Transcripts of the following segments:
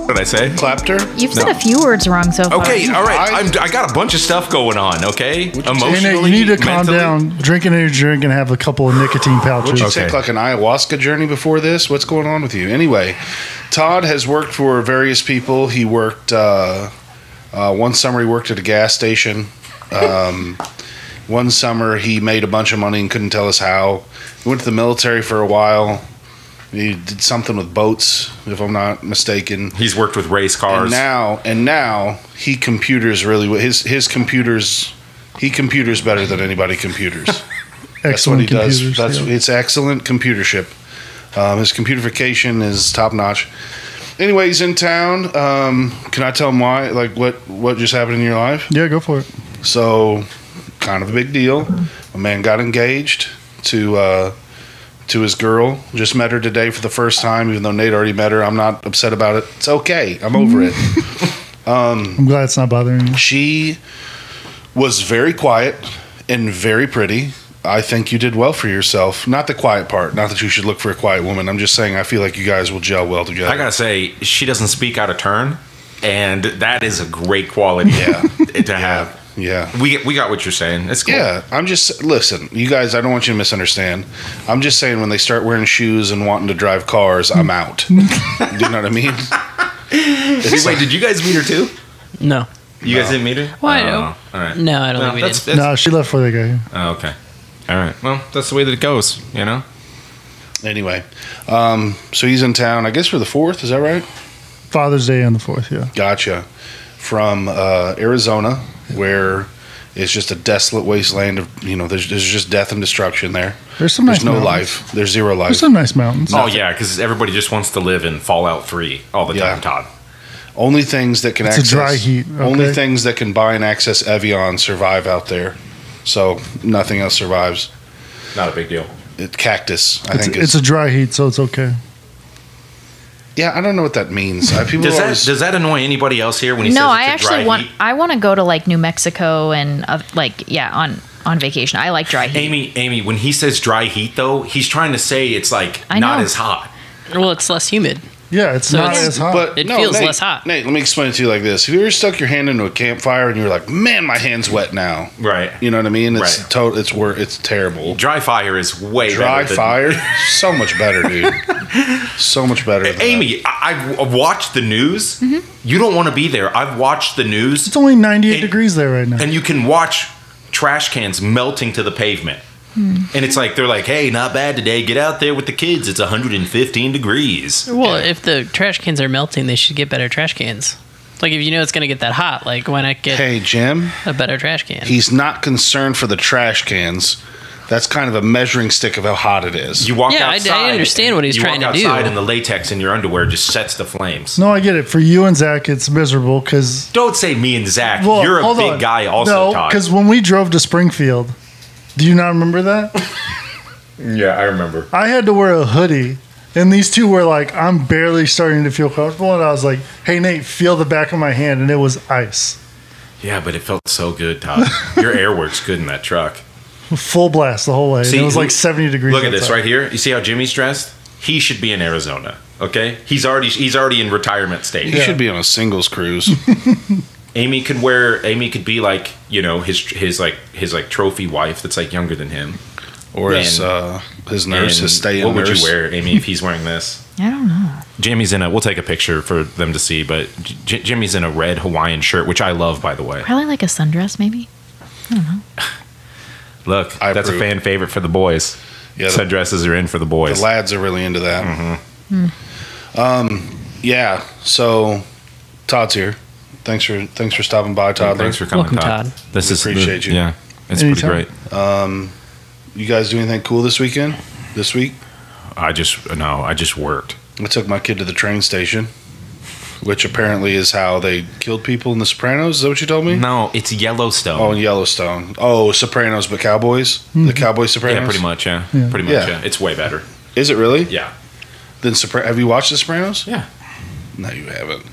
What did I say? Clapped her? You've said a few words wrong so far. Okay, all right. I got a bunch of stuff going on, okay? Emotionally, you need to calm mentally. down, drink an energy drink, and have a couple of nicotine pouches. Would you take like an ayahuasca journey before this? What's going on with you? Anyway, Todd has worked for various people. He worked, one summer he worked at a gas station. One summer he made a bunch of money and couldn't tell us how. He went to the military for a while. He did something with boats, if I'm not mistaken. He's worked with race cars. And now he computers really well. His computers, he computers better than anybody computers. That's what he does. It's excellent computership. His computerification is top notch. Anyway, he's in town. Can I tell him why? Like what just happened in your life? Yeah, go for it. So, kind of a big deal. A man got engaged to his girl. Just met her today for the first time, even though Nate already met her. I'm not upset about it. It's okay. I'm over it. I'm glad it's not bothering you. She was very quiet and very pretty. I think you did well for yourself. Not the quiet part. Not that you should look for a quiet woman. I'm just saying I feel like you guys will gel well together. I gotta say, she doesn't speak out of turn, and that is a great quality to have. Yeah. We got what you're saying. It's cool. Yeah, listen, you guys, I don't want you to misunderstand. I'm just saying when they start wearing shoes and wanting to drive cars, I'm out. You know what I mean? Wait, did you guys meet her too? No. You guys didn't meet her? Well, I know. All right. No, I don't think we did. No, she left before they got here. Oh, okay. All right. Well, that's the way that it goes, you know? Anyway, so he's in town, I guess for the 4th, is that right? Father's Day on the 4th, yeah. Gotcha. From Arizona, where it's just a desolate wasteland of, there's just death and destruction there. There's no mountains. Life. There's zero life. There's some nice mountains. Oh, yeah, because everybody just wants to live in Fallout 3 all the time, Todd. Only things that can it's access... a dry heat. Okay? Only things that can buy and access Evian survive out there. So, nothing else survives. Not a big deal. Cactus, I think it's a dry heat, so it's okay. Yeah, I don't know what that means. Does that annoy anybody else here when he says No, it's I a actually dry heat? I want to go to like New Mexico and on vacation. I like dry heat. Amy, when he says dry heat though, he's trying to say it's like not as hot. Well, it's less humid. Yeah, it's not as hot. But it feels less hot. Nate, let me explain it to you like this. Have you ever stuck your hand into a campfire and you're like, man, my hand's wet now? Right. You know what I mean? It's right. It's terrible. Dry fire is way dry better. Dry fire? So much better, dude. So much better than Amy, I've watched the news. Mm-hmm. You don't want to be there. I've watched the news. It's only 98 degrees there right now. And you can watch trash cans melting to the pavement. And it's like, they're like, hey, not bad today. Get out there with the kids. It's 115 degrees. Well, if the trash cans are melting, they should get better trash cans. Like, if you know it's going to get that hot, like, why not get Jim, a better trash can? He's not concerned for the trash cans. That's kind of a measuring stick of how hot it is. You walk outside. I understand what he's trying to do. You walk outside and the latex in your underwear just sets the flames. No, I get it. For you and Zach, it's miserable because... Don't say me and Zach. You're a big guy also, Todd. Because when we drove to Springfield, do you not remember that? Yeah, I remember. I had to wear a hoodie, and these two were like, I'm barely starting to feel comfortable, and I was like, hey, Nate, feel the back of my hand, and it was ice. Yeah, but it felt so good, Todd. Your air works good in that truck. Full blast the whole way. See, it was like 70 degrees. Look at this right here. You see how Jimmy's dressed? He should be in Arizona, okay? He's already in retirement state. He should be on a singles cruise. Amy could be like, his trophy wife that's like younger than him. Or his nurse, his stay-in nurse. What would you wear, Amy, if he's wearing this? I don't know. Jimmy's we'll take a picture for them to see, but Jimmy's in a red Hawaiian shirt, which I love, by the way. Probably like a sundress, maybe? I don't know. Look, that's a fan favorite for the boys. Yeah, sundresses are in for the boys. The lads are really into that. Mm-hmm. Yeah, so Todd's here. Thanks for stopping by, Todd. Thanks for coming, Todd. Appreciate you. Yeah, it's Anytime. pretty great. You guys do anything cool this week? I just worked. I took my kid to the train station, which apparently is how they killed people in The Sopranos. Is that what you told me? No, it's Yellowstone. Oh, in Yellowstone. Oh, Sopranos, but Cowboys? Mm-hmm. The Cowboy Sopranos? Yeah, pretty much, yeah. Pretty much, yeah. It's way better. Is it really? Yeah. Then have you watched The Sopranos? Yeah. No, you haven't.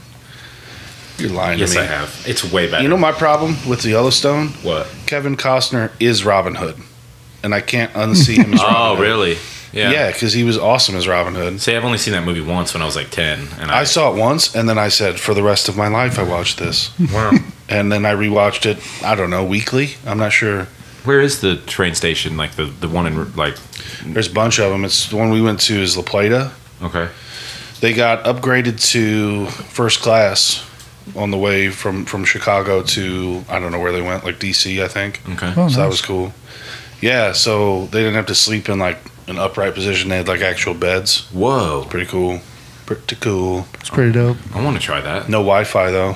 You're lying to me. Yes, I have. It's way better. You know my problem with the Yellowstone? What? Kevin Costner is Robin Hood. And I can't unsee him as Robin Hood. Oh, really? Yeah, because he was awesome as Robin Hood. See, I've only seen that movie once when I was like 10. And I saw it once, and then I said, for the rest of my life, I watched this. Wow. And then I rewatched it, I don't know, weekly? I'm not sure. Where is the train station? Like the one in, like... There's a bunch of them. It's the one we went to is La Plata. Okay. They got upgraded to first class on the way from Chicago to, I don't know where they went, like D.C., I think. Okay. Oh, So that nice. was cool. Yeah, so they didn't have to sleep in like an upright position. They had like actual beds. Whoa. Pretty cool. Pretty cool. It's pretty dope. I want to try that. No Wi-Fi though.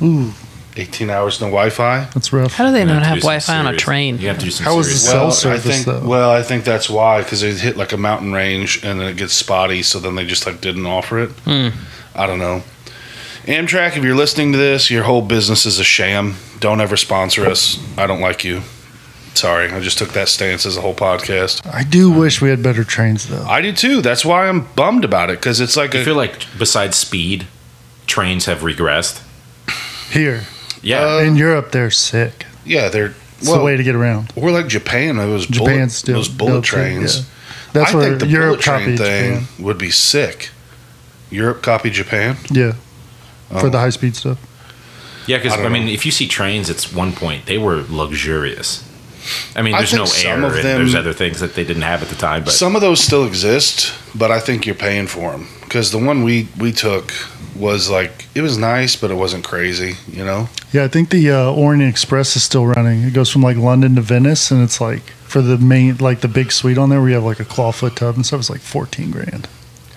Ooh, 18 hours no Wi-Fi. that's rough. How do they You not to have do some Wi-Fi on a serious- train? You have to do some How was serious... the cell service, though? I think that's why, because they hit like a mountain range and then it gets spotty, so then they just like didn't offer it. I don't know. Amtrak, if you're listening to this, your whole business is a sham. Don't ever sponsor us. I don't like you. Sorry, I just took that stance as a whole podcast. I do wish we had better trains, though. I do too. That's why I'm bummed about it, because it's like I feel like besides speed, trains have regressed. Here Yeah. in Europe, they're sick. yeah, they're It's the way to get around. or like Japan. Those Japan's still those bullet dope, too, trains. yeah. That's I where think the Europe bullet train copied thing Japan. would be sick. Europe copied Japan. Yeah, Oh. for the high speed stuff. Yeah, because, I don't I mean, know. if you see trains, it's one point. They were luxurious. I mean, I there's no think air, some of and them- there's other things that they didn't have at the time. But Some of those still exist, but I think you're paying for them because the one we took was like it was nice, but it wasn't crazy. You know. Yeah, I think the Orient Express is still running. It goes from like London to Venice, and it's like for the main, like the big suite on there, where you have like a clawfoot tub and stuff. It's like 14 grand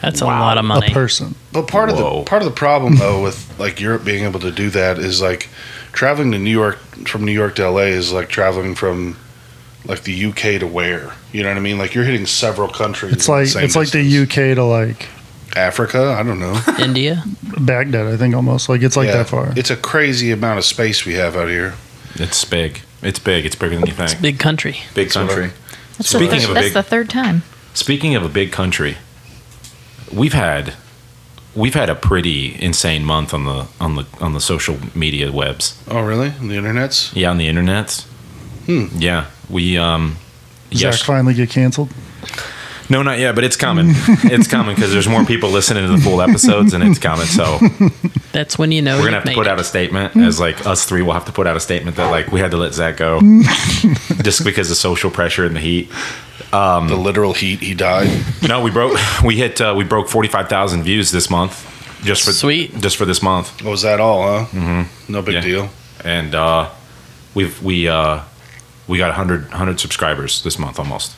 That's a lot of money. a person. But part of Whoa. the problem though with like Europe being able to do that is like traveling to New York from New York to LA is like traveling from like the UK to where, you know what I mean? Like you're hitting several countries. It's in like same it's like the distance. UK to like Africa. I don't know. India. Baghdad. I think almost like it's like Yeah. that far. It's a crazy amount of space we have out here. it's big. It's big. It's bigger than you think. Big country. Big That's what country. That's, Speaking the, of a that's big- the third time. Speaking of a big country, we've had a pretty insane month on the social media webs. Oh, really? On the internets? Yeah, on the internets. Yeah, we Zach finally get canceled. No, not yet, but it's coming. It's coming because there's more people listening to the full episodes, and it's coming. So That's when you know we're gonna you've have to made put it. out a statement, as like us three will have to put out a statement that like we had to let Zach go just because of social pressure and the heat. The literal heat. He died. No, we broke 45,000 views this month. Just for Sweet. just for this month. What was that all? Huh? Mm-hmm. No big Yeah. deal. And we got 100 subscribers this month almost.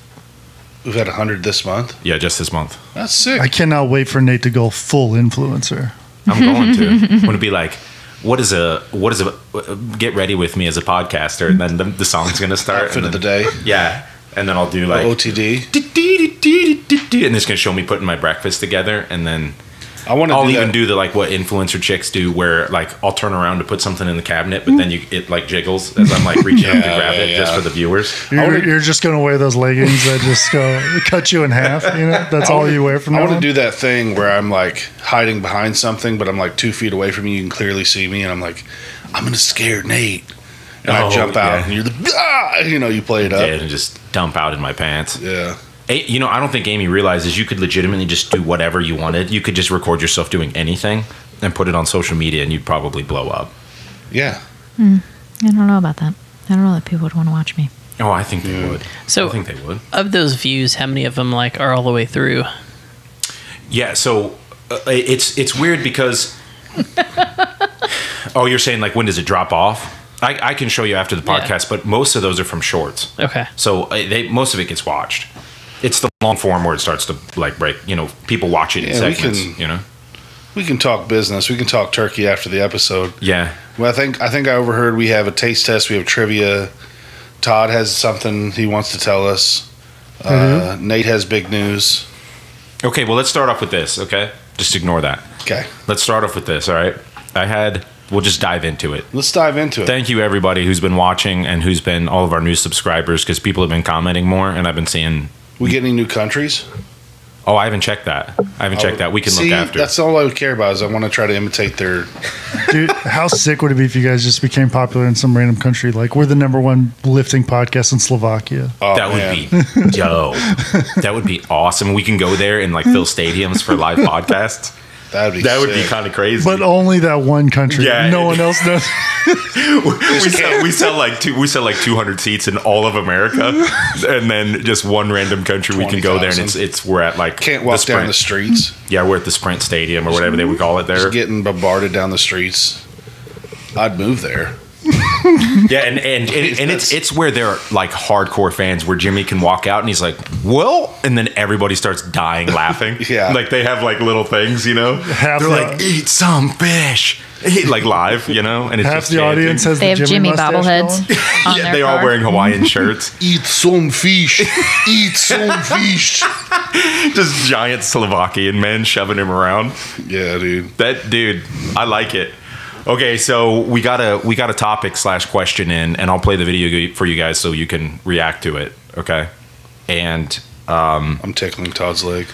We've had 100 this month. Yeah, just this month. That's sick. I cannot wait for Nate to go full influencer. I'm going to. Want to be like, what is a get ready with me as a podcaster, and then the song's gonna start. Outfit and of the then- day. Yeah, and then I'll do like OTD. and it's gonna show me putting my breakfast together, and then I want to. I'll even do the like what influencer chicks do, where like I'll turn around to put something in the cabinet, but then it like jiggles as I'm like reaching up to Yeah, grab it yeah, just yeah. for the viewers. You're just gonna wear those leggings that just go cut you in half. You know, that's all you wear from I now want to on. do that thing where I'm like hiding behind something, but I'm like 2 feet away from you. You can clearly see me, and I'm like, I'm gonna scare Nate, and I Oh, jump out, yeah. and you're the you know, you play it up. Yeah, and just dump out in my pants. Yeah. You know, I don't think Amy realizes you could legitimately just do whatever you wanted. You could just record yourself doing anything and put it on social media, and you'd probably blow up. Yeah. I don't know about that. I don't know that people would want to watch me. Oh, I think they would. So I think they would. of those views, how many of them like are all the way through? Yeah. So it's weird because. Oh, you're saying like when does it drop off? I can show you after the Yeah. podcast, but most of those are from shorts. Okay. So most of it gets watched. It's the long form where it starts to like break. You know, people watch it in Yeah, we segments. can- You know. We can talk business. We can talk turkey after the episode. Yeah. Well, I think I overheard we have a taste test. We have trivia. Todd has something he wants to tell us. Nate has big news. Okay. Well, let's start off with this. Okay. Just ignore that. Okay. Let's start off with this. All right. We'll just dive into it. Let's dive into it. Thank you, everybody who's been watching and who's been all of our new subscribers, because people have been commenting more, and I've been seeing. We get any new countries? Oh, I haven't checked that. We can look after. That's all I would care about is I want to try to imitate their. Dude, how sick would it be if you guys just became popular in some random country? Like, we're the #1 lifting podcast in Slovakia. Oh, That man. would be dope. That would be awesome. We can go there and like fill stadiums for live podcasts. That would be Be kind of crazy. But only that one country. Yeah. No one else knows. we sell like 200 seats in all of America, and then just one random country we can go there, and 20,000. we're at like Can't walk down the streets. Yeah, we're at the Sprint Stadium or whatever they would call it there. Just getting bombarded down the streets. I'd move there. Yeah, and it's where they're like hardcore fans where Jimmy can walk out and he's like, well, and then everybody starts dying laughing. Yeah. Like they have like little things, you know? Half They're the- like, eat some fish. Like live, you know? And it's Half just the chanting. audience has They the have Jimmy mustache bobbleheads going. on Yeah, their they're all car. wearing Hawaiian shirts. Eat some fish. Eat some fish. Just giant Slovakian men shoving him around. Yeah, dude. Dude, I like it. Okay, so we got a topic / question in, and I'll play the video for you guys so you can react to it. Okay, and I'm tickling Todd's leg.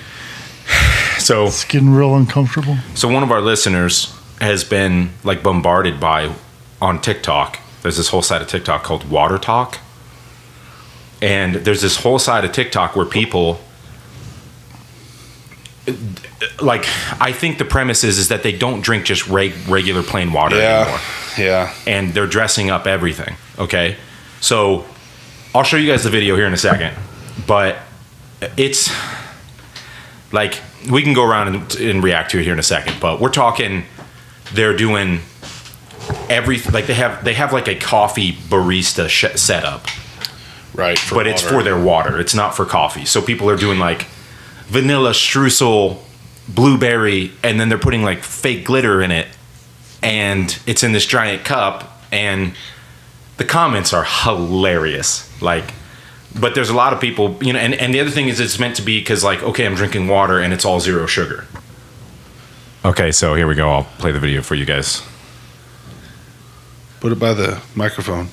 so It's getting real uncomfortable. one of our listeners has been like bombarded on TikTok. There's this whole side of TikTok called Watertok, and there's this whole side of TikTok where people. Like, I think the premise is that they don't drink just regular plain water anymore. Yeah. And they're dressing up everything. Okay, so I'll show you guys the video here in a second, but it's like we can go around and react to it here in a second. But we're talking, they're doing everything. Like they have like a coffee barista setup, Right. but it's for their water. It's not for coffee. So people are doing like vanilla streusel, blueberry, and then they're putting like fake glitter in it, and it's in this giant cup, and the comments are hilarious. Like, but there's a lot of people, you know, and the other thing is it's meant to be because like, okay, I'm drinking water and it's all 0 sugar. Okay, so here we go. I'll play the video for you guys. Put it by the microphone.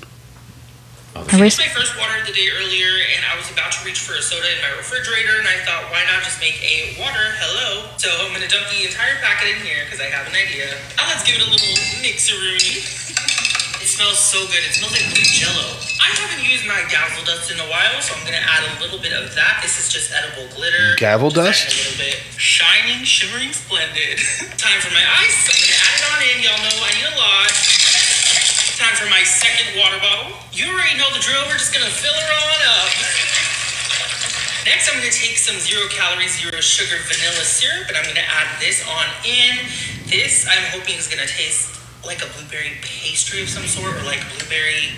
Are I we- finished my first water of the day earlier, and I was about to reach for a soda in my refrigerator, and I thought, why not just make a water? Hello. So I'm going to dump the entire packet in here because I have an idea. Now let's give it a little mixeroony. It smells so good. It smells like blue Jello. I haven't used my gavel dust in a while, so I'm going to add a little bit of that. This is just edible glitter. Gavel Just dust? add a little bit. Shining, shimmering, splendid. Time for my ice. I'm going to add it on in. Y'all know I need a lot. Time for my second water bottle. You already know the drill. We're just gonna fill her on up. Next, I'm gonna take some 0 calorie, 0 sugar vanilla syrup, and I'm gonna add this on in. This, I'm hoping, is gonna taste like a blueberry pastry of some sort, or like blueberry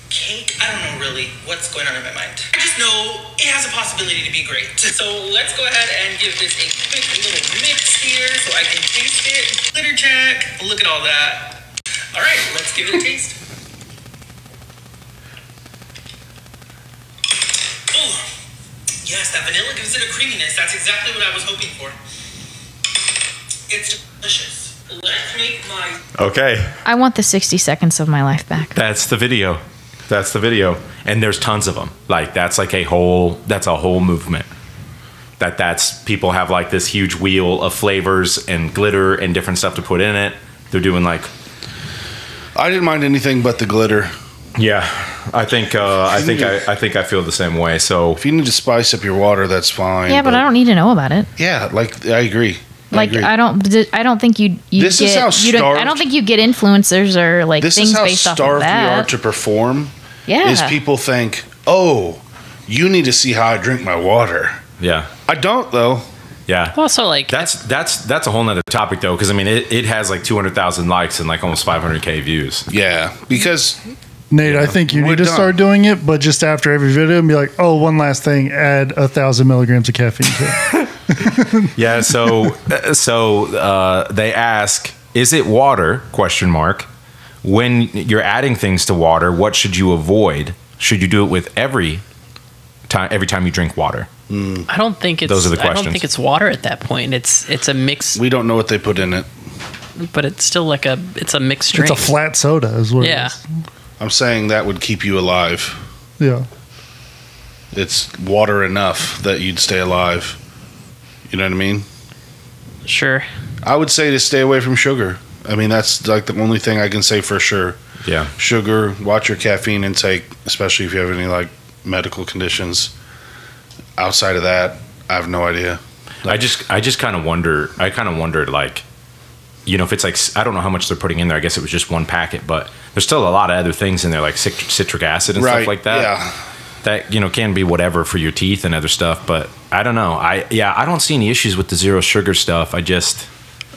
cake. I don't know really what's going on in my mind. I just know it has a possibility to be great. So let's go ahead and give this a quick little mix here so I can taste it. Glitter check. Look at all that. All right, let's give it a taste. Oh, yes, that vanilla gives it a creaminess. That's exactly what I was hoping for. It's delicious. Let's make my... Okay, I want the 60 seconds of my life back. that's the video. And there's tons of them. Like that's a whole movement. That's people have like this huge wheel of flavors and glitter and different stuff to put in it. They're doing like, I didn't mind anything but the glitter. yeah, I think I feel the same way. So If you need to spice up your water, that's fine. Yeah, but I don't need to know about it. Yeah, like I agree. Like agree. I don't think you This is get how you don't, I starved- don't think you get influencers or like This things is how based off of starved we are that. to perform. Yeah. Is people think, oh, you need to see how I drink my water. yeah, I don't though. yeah. Also, like, That's a whole nother topic though, because I mean it has like 200,000 likes and like almost 500K views. Yeah, because Nate, I think you We're need to done. start doing it, but just after every video and be like, oh, one last thing, add 1,000 milligrams of caffeine to it. Yeah, so they ask, is it water? Question mark. When you're adding things to water, what should you avoid? Should you do it with every time you drink water? I don't think it's. Those are the I don't questions. think it's water at that point. It's a mix, we don't know what they put in it. but it's still like it's a mixed drink. It's a flat soda, is what Yeah. it is. I'm saying that would keep you alive. Yeah. It's water enough that you'd stay alive. You know what I mean? Sure. I would say to stay away from sugar. I mean, that's like the only thing I can say for sure. Yeah. Sugar, watch your caffeine intake, especially if you have any like medical conditions. Outside of that, I have no idea. I just kind of wonder. I kind of wondered, like, you know, if it's like, I don't know how much they're putting in there. I guess it was just one packet, but there's still a lot of other things in there, like citric acid and stuff like that. Yeah. That, you know, can be whatever for your teeth and other stuff. But I don't know. I don't see any issues with the zero sugar stuff. I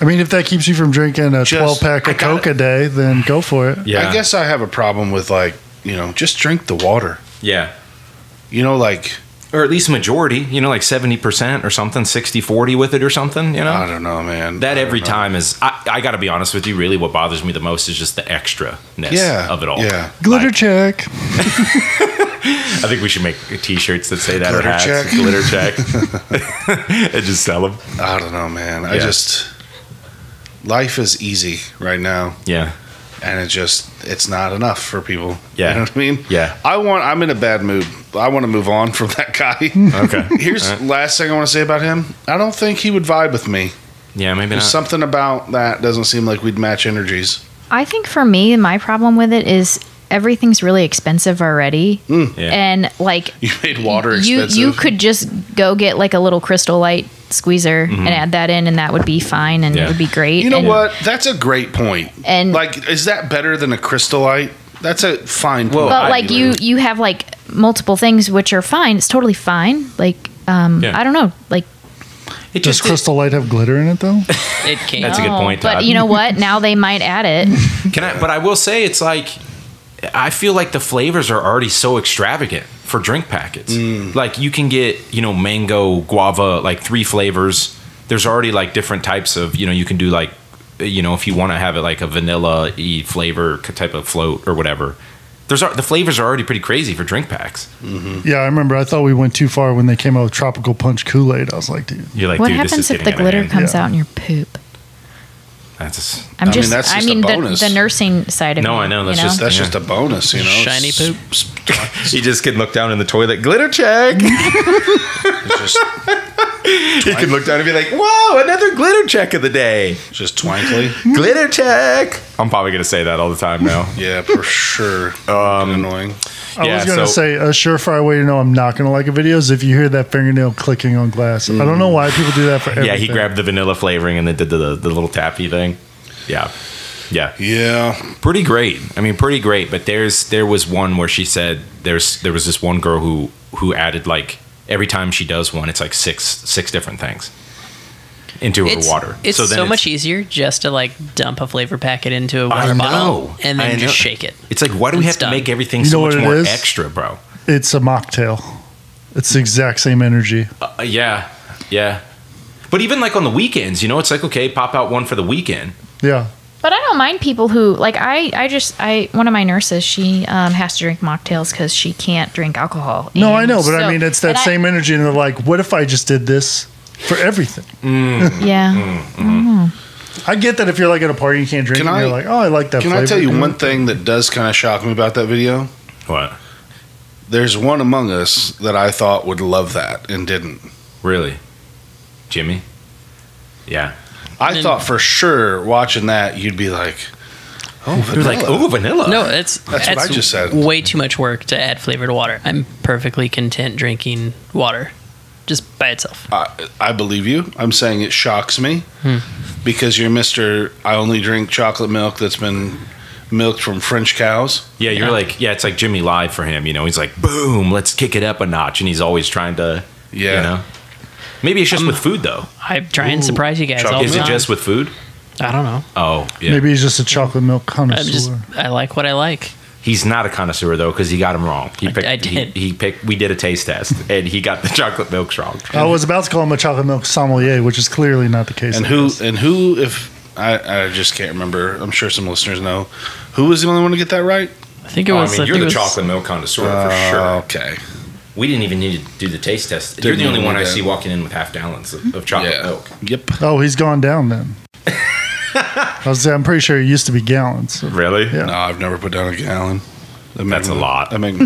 mean, if that keeps you from drinking a 12-pack of Coke a day, then go for it. Yeah. I guess I have a problem with, like, you know, just drink the water. Yeah. You know, like, Or at least majority, you know, like 70% or something, 60-40 with it or something, you know? I don't know, man. That every time is, I got to be honest with you, really what bothers me the most is just the extra-ness of it all. Yeah. Glitter check. I think we should make T-shirts that say that Glitter or hats. check. Glitter check. And just sell them. I don't know, man. Life is easy right now. Yeah. And it's not enough for people. Yeah. You know what I mean? Yeah. I'm in a bad mood. I want to move on from that guy. Okay. Here's the last thing I want to say about him. I don't think he would vibe with me. Yeah, maybe There's not. something about that doesn't seem like we'd match energies. I think for me, my problem with it is everything's really expensive already. Yeah. And like You made water expensive. you could just go get like a little Crystal Light squeezer and add that in, and that would be fine, and Yeah. it would be great. You know And- what? That's a great point. And- like, is that better than a Crystal Light? That's a fine point. But like you have like multiple things which are fine. It's totally fine. Like I don't know. Like It Does Crystal Light have glitter in it, though? It can. That's a good no, point, Todd. But you know what? Now they might add it. But I will say, it's like, I feel like the flavors are already so extravagant for drink packets. Like, you can get, you know, mango, guava, like 3 flavors. There's already like different types of, you know, you can do like, you know, if you want to have it like a vanilla-y flavor type of float or whatever. The flavors are already pretty crazy for drink packs. Yeah, I remember. I thought we went too far when they came out with Tropical Punch Kool-Aid. I was like, dude. You're like, What dude, this happens is if getting the out of glitter hand. comes Yeah. out in your poop? That's I'm just. that's I just mean, a bonus. the nursing side of it. No, I know, that's you know? just- That's Yeah. just a bonus, you know. Shiny poop. You just can look down in the toilet, glitter check. It's just, You can look down and be like, whoa, another glitter check of the day. just twinkly. Glitter check. I'm probably going to say that all the time now. Yeah, for sure. Annoying. I was going to say a surefire way to know I'm not going to like a video is if you hear that fingernail clicking on glass. I don't know why people do that for everything. Yeah, he grabbed the vanilla flavoring and then did the little tappy thing. Yeah. Yeah. Yeah. Pretty great. I mean, pretty great. But there was one where she said there was this one girl who added, like, every time she does one, it's like six different things into her water. It's then so much easier just to like dump a flavor packet into a I water know. bottle and I then know. just shake it. It's like, why do we It's have to done. make everything You know so much what it more is? extra, bro? It's a mocktail. It's the exact same energy. Yeah. Yeah. But even like on the weekends, you know, it's like, okay, pop out one for the weekend. Yeah. But I don't mind people who like I one of my nurses, she has to drink mocktails because she can't drink alcohol. No, And I know, but I so- mean, it's that and same energy. And they're like, what if I just did this for everything? Yeah. I get that if you're like at a party and you can't drink, Can and I- you're like, oh, I like that Can flavor. I tell you one thing that does kind of shock me about that video? What? There's one among us that I thought would love that and didn't. Really? Jimmy? Yeah. I thought for sure watching that you'd be like, oh, You're vanilla. like, oh, vanilla. No, that's what I just said. Way too much work to add flavor to water. I'm perfectly content drinking water just by itself. I believe you. I'm saying it shocks me because you're Mr. I only drink chocolate milk that's been milked from French cows. Yeah, you're like, it's like Jimmy Live for him, you know. He's like, boom, let's kick it up a notch. And he's always trying to, you know. Maybe it's just with food, though. I try and surprise you guys all Is the it time. just with food? I don't know. Oh, yeah. Maybe he's just a chocolate milk connoisseur. I like what I like. He's not a connoisseur, though, because he got him wrong. He picked, I did. He picked. We did a taste test, and he got the chocolate milks wrong. I was about to call him a chocolate milk sommelier, which is clearly not the case. And who, if I just can't remember, I'm sure some listeners know, who was the only one to get that right? I think it Oh, I was. mean, I you're think the it was- chocolate milk connoisseur for sure. Okay. We didn't even need to do the taste test. You're Didn't the only even one need I that. see walking in with half gallons of chocolate Yeah. milk. Yep. Oh, he's gone down then. I'm pretty sure it used to be gallons. So. Really? Yeah. No, I've never put down a gallon. That's a lot. I mean,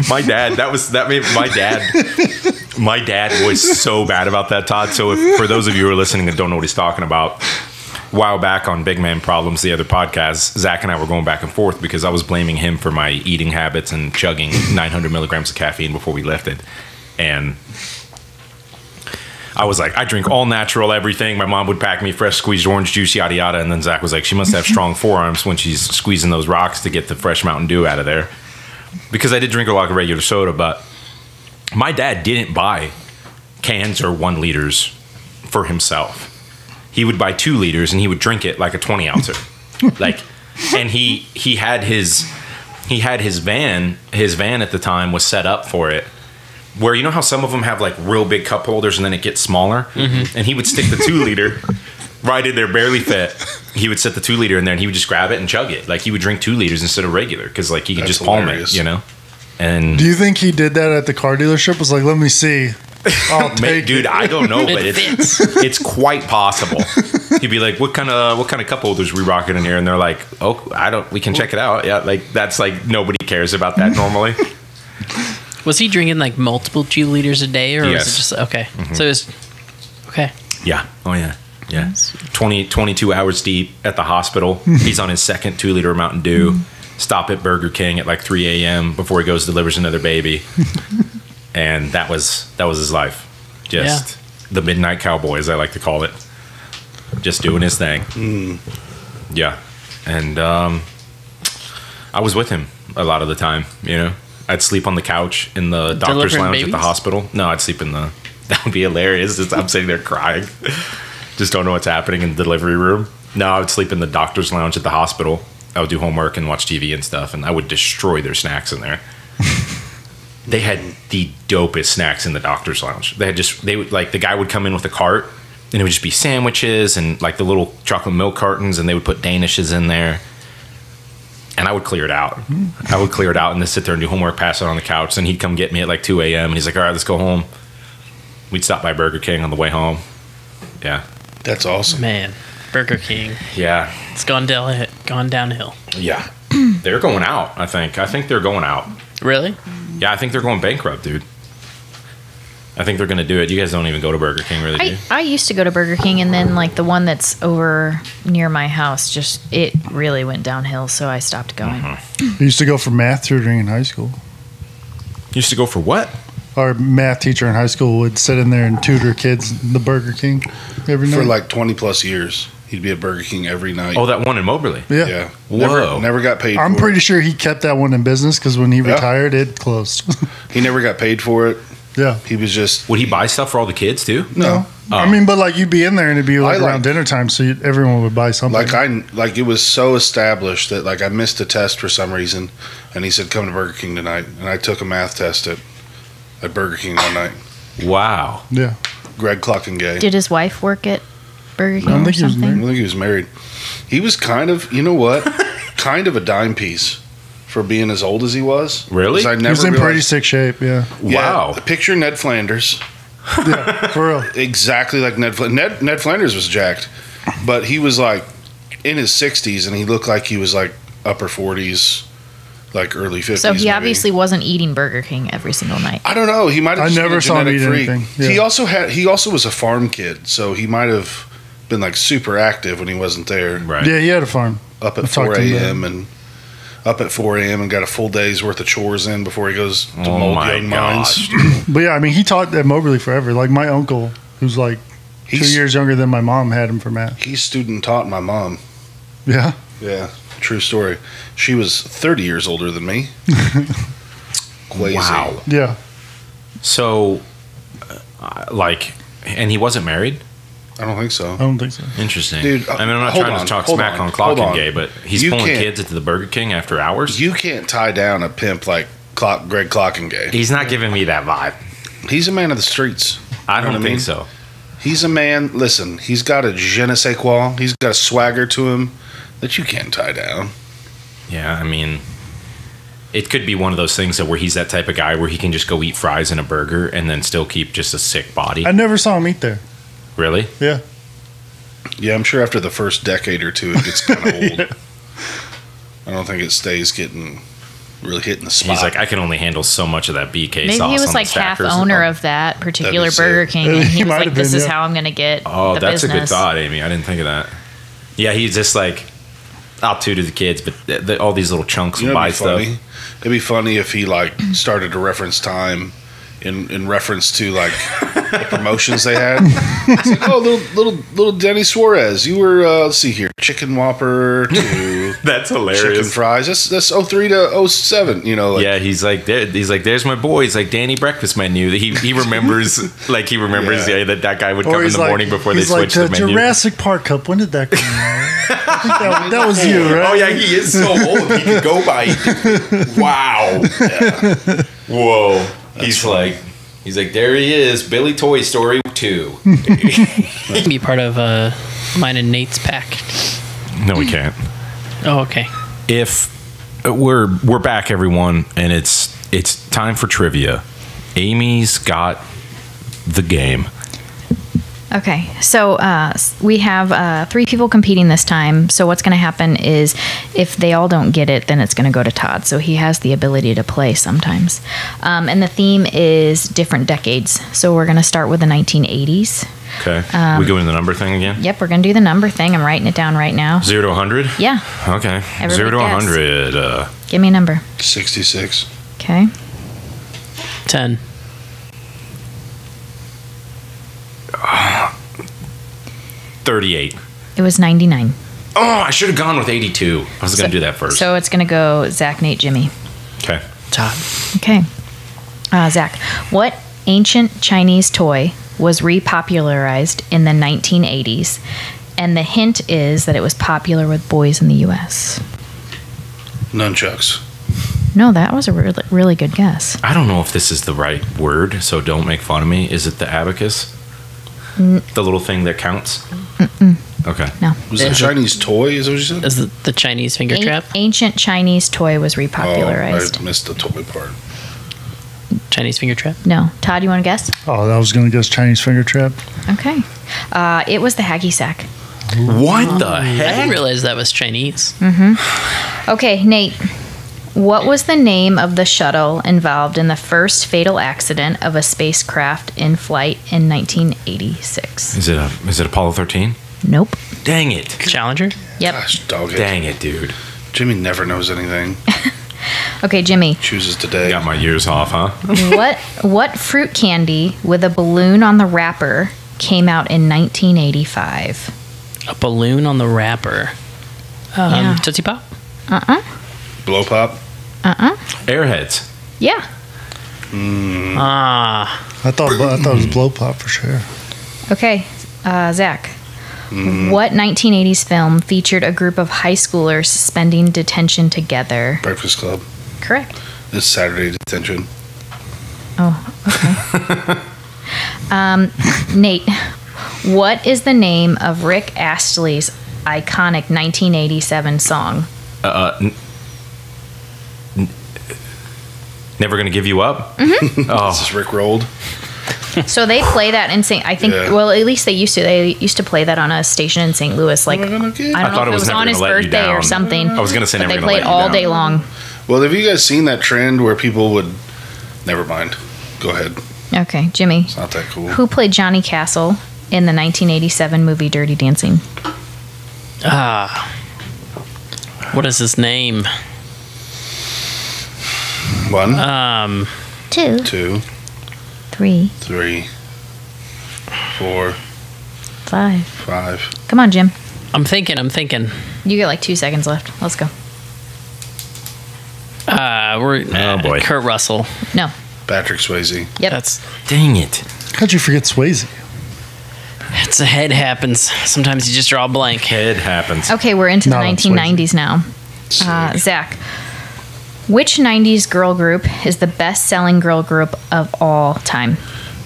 My dad. That made my dad. My dad was so bad about that, Todd. So if, for those of you who are listening and don't know what he's talking about, a while back on Big Man Problems, the other podcast, Zach and I were going back and forth because I was blaming him for my eating habits and chugging 900 milligrams of caffeine before we lifted. And I was like, I drink all natural everything. My mom would pack me fresh squeezed orange juice, yada, yada. And then Zach was like, she must have strong forearms when she's squeezing those rocks to get the fresh Mountain Dew out of there. Because I did drink a lot of regular soda, but my dad didn't buy cans or 1 liters for himself. He would buy 2 liters and he would drink it like a 20 ouncer. Like, and he had his van. His van at the time was set up for it. Where you know how some of them have like real big cup holders and then it gets smaller? And he would stick the 2 liter right in there, barely fit. He would set the 2 liter in there and he would just grab it and chug it. Like he would drink 2 liters instead of regular because like he could just palm it, you know? And Do you think he did that at the car dealership? Was like, let me see. I'll take dude, it. I don't know, but it's quite possible. He'd be like, what kind of cup holders we rocking in here? And they're like, oh, we can check it out. Yeah, like that's like nobody cares about that normally. Was he drinking like multiple 2 liters a day, or Yes. was it just okay? So it was okay. Yeah. Oh yeah. Yeah. 22 hours deep at the hospital. He's on his second 2 liter Mountain Dew. Stop at Burger King at like 3 a.m. before he goes delivers another baby. And that was his life. Just the midnight cowboy, as I like to call it. Just doing his thing. Yeah. And I was with him a lot of the time, you know. I'd sleep on the couch in the doctor's Delivering lounge babies? at the hospital. No, I'd sleep in the... That would be hilarious. Just, I'm sitting there crying. Just don't know what's happening in the delivery room. No, I would sleep in the doctor's lounge at the hospital. I would do homework and watch TV and stuff, and I would destroy their snacks in there. They had the dopest snacks in the doctor's lounge. They would like the guy would come in with a cart, and it would just be sandwiches and like the little chocolate milk cartons, and they would put Danishes in there. And I would clear it out. I would clear it out and then sit there and do homework, pass it on the couch. And he'd come get me at like 2 a.m. And he's like, all right, let's go home. We'd stop by Burger King on the way home. Yeah. That's awesome. Man, Burger King. Yeah. It's gone downhill. Yeah. They're going out, I think. I think they're going out. Really? Yeah, I think they're going bankrupt, dude. I think they're going to do it. You guys don't even go to Burger King, really, do you? I used to go to Burger King, and then like the one that's over near my house, it really went downhill, so I stopped going. I used to go for math tutoring in high school. You used to go for what? Our math teacher in high school would sit in there and tutor kids in the Burger King every night. For like 20 plus years, he'd be at Burger King every night. Oh, that one in Moberly. Yeah. Yeah. Whoa. Never got paid I'm for pretty it. sure he kept that one in business because when he retired, it closed. He never got paid for it. Yeah. He was just... Would he buy stuff for all the kids, too? No. I mean, but like you'd be in there and it'd be like I like- around dinner time, so everyone would buy something. Like it was so established that like I missed a test for some reason, and he said, come to Burger King tonight. And I took a math test at Burger King one night. Wow. Yeah. Greg Clockengay. Did his wife work at Burger King I don't or think he was I something? don't think he was married. He was kind of, you know what? kind of a dime piece for being as old as he was. Really? 'Cause I He never was in realized- pretty sick shape, yeah. Wow. Picture Ned Flanders. Yeah, for real. Exactly like Ned Flanders. Ned Flanders was jacked, but he was like in his 60s, and he looked like he was like upper 40s, like early 50s. So he maybe. obviously wasn't eating Burger King every single night. I don't know. He might have. I just never been a saw him genetic eat freak. anything. He Yeah. also was a farm kid, so he might have been like super active when he wasn't there. Right. Yeah, he had a farm. Up I at talked 4 to him a.m. and up at 4 a.m. and got a full day's worth of chores in before he goes to Oh mold my young gosh. minds. But yeah, I mean, he taught at Moberly forever. Like my uncle, who's like 2 He's- years younger than my mom, had him for math. He student taught my mom. Yeah. Yeah, true story. She was 30 years older than me. Crazy. Wow. Yeah. So, and he wasn't married? I don't think so. I don't think so. Interesting. Dude, I mean, I'm not hold trying on, to talk hold smack on, on hold on. Clockengay, but he's You pulling can't- kids into the Burger King after hours? You can't tie down a pimp like Greg Clockengay. He's not giving me that vibe. He's a man of the streets. I You know don't what I think mean? so. He's a man, listen, he's got a je ne sais quoi. He's got a swagger to him that you can't tie down. Yeah, I mean, it could be one of those things that where he's that type of guy where he can just go eat fries and a burger and then still keep just a sick body. I never saw him eat there. Really? Yeah. Yeah, I'm sure after the first decade or two, it gets kind of old. I don't think it stays getting really hitting the spot. He's like, I can only handle so much of that BK Maybe sauce. he was on like the half stackers. owner of that particular That'd be Burger sick. King, and He he was might like, have "This been, is yeah. how I'm going to get Oh, the that's business." a good thought, Amy. I didn't think of that. Yeah, he's just like, I'll tutor the kids, but all these little chunks You will know, buy it'd be stuff. funny. It'd be funny if he like started to reference time in reference to like the promotions they had. It's like, oh, little Denny Suarez, you were let's see here, chicken Whopper to That's chicken hilarious. fries. That's 03 to 07. You know, like, Yeah, he's like, there's my boy. He's like Danny Breakfast Menu. He remembers, Yeah. that guy would Or come in he's the like, morning before they he's like switched the menu. Jurassic Park Cup. When did that come out? I think that was you, right? Oh yeah, he is so old. He could go by. Wow. Yeah. Whoa. He's like, there he is, Billy Toy Story 2. Be part of mine and Nate's pack. No, we can't. Oh, okay. If we're back, everyone, and it's time for trivia. Amy's got the game. Okay, so we have 3 people competing this time. So what's going to happen is if they all don't get it, then it's going to go to Todd. So he has the ability to play sometimes. And the theme is different decades. So we're going to start with the 1980s. Okay. We go into the number thing again? Yep, we're going to do the number thing. I'm writing it down right now. 0 to 100? Yeah, Okay. Everybody 0 to guess. 100. give me a number. 66. Okay. 10. 38. It was 99. Oh, I should have gone with 82. I was going to do that first. So it's going to go Zach, Nate, Jimmy. Okay. Todd. Okay. Zach, what ancient Chinese toy was repopularized in the 1980s? And the hint is that it was popular with boys in the U.S. Nunchucks. No, that was a really, really good guess. I don't know if this is the right word, so don't make fun of me. Is it the abacus? The little thing that counts? Okay. No. Was it a Chinese toy? Is that what you said? Is the Chinese finger trap? Ancient Chinese toy was Oh, repopularized. I missed the toy part. Chinese finger trap? No. Todd, you want to guess? Oh, I was going to guess Chinese finger trap. Okay. It was the hacky sack. What the I heck? didn't realize that was Chinese. Okay, Nate. What was the name of the shuttle involved in the first fatal accident of a spacecraft in flight in 1986? Is it Apollo 13? Nope. Dang it. Challenger? Yep. Gosh, dog it. Dang it, dude. Jimmy never knows anything. Okay, Jimmy. Chooses today. Got my years off, huh? What fruit candy with a balloon on the wrapper came out in 1985? A balloon on the wrapper. Yeah. Tootsie Pop? Blow pop. Airheads. Yeah. Ah. I thought it was blow pop for sure. Okay, Zach. What 1980s film featured a group of high schoolers spending detention together? Breakfast Club. Correct. It's Saturday detention. Oh, okay. Nate, what is the name of Rick Astley's iconic 1987 song? Never Gonna Give You Up? This is Rick rolled. So they play that in St. I think. Yeah. Well, at least they used to. They used to play that on a station in St. Louis. Like I Never Gonna Give- don't I know thought if it it was was Never on his Gonna Let You birthday or Down. something. I was gonna say but Never they Gonna played Let You all Down. day long. Well, have you guys seen that trend where people would? Never mind. Go ahead. Okay, Jimmy. It's not that cool. Who played Johnny Castle in the 1987 movie Dirty Dancing? Ah. What is his name? 1, 2, 2, 3, 3, 4, 5. 5. Come on, Jim. I'm thinking. You get like 2 seconds left. Let's go. Oh, boy. Kurt Russell. No. Patrick Swayze. Yep. That's Dang it. How'd you forget Swayze? it's a head happens. Sometimes you just draw a blank. Head happens. Okay, we're into the No, 1990s now. Sick. Zach, which 90s girl group is the best-selling girl group of all time?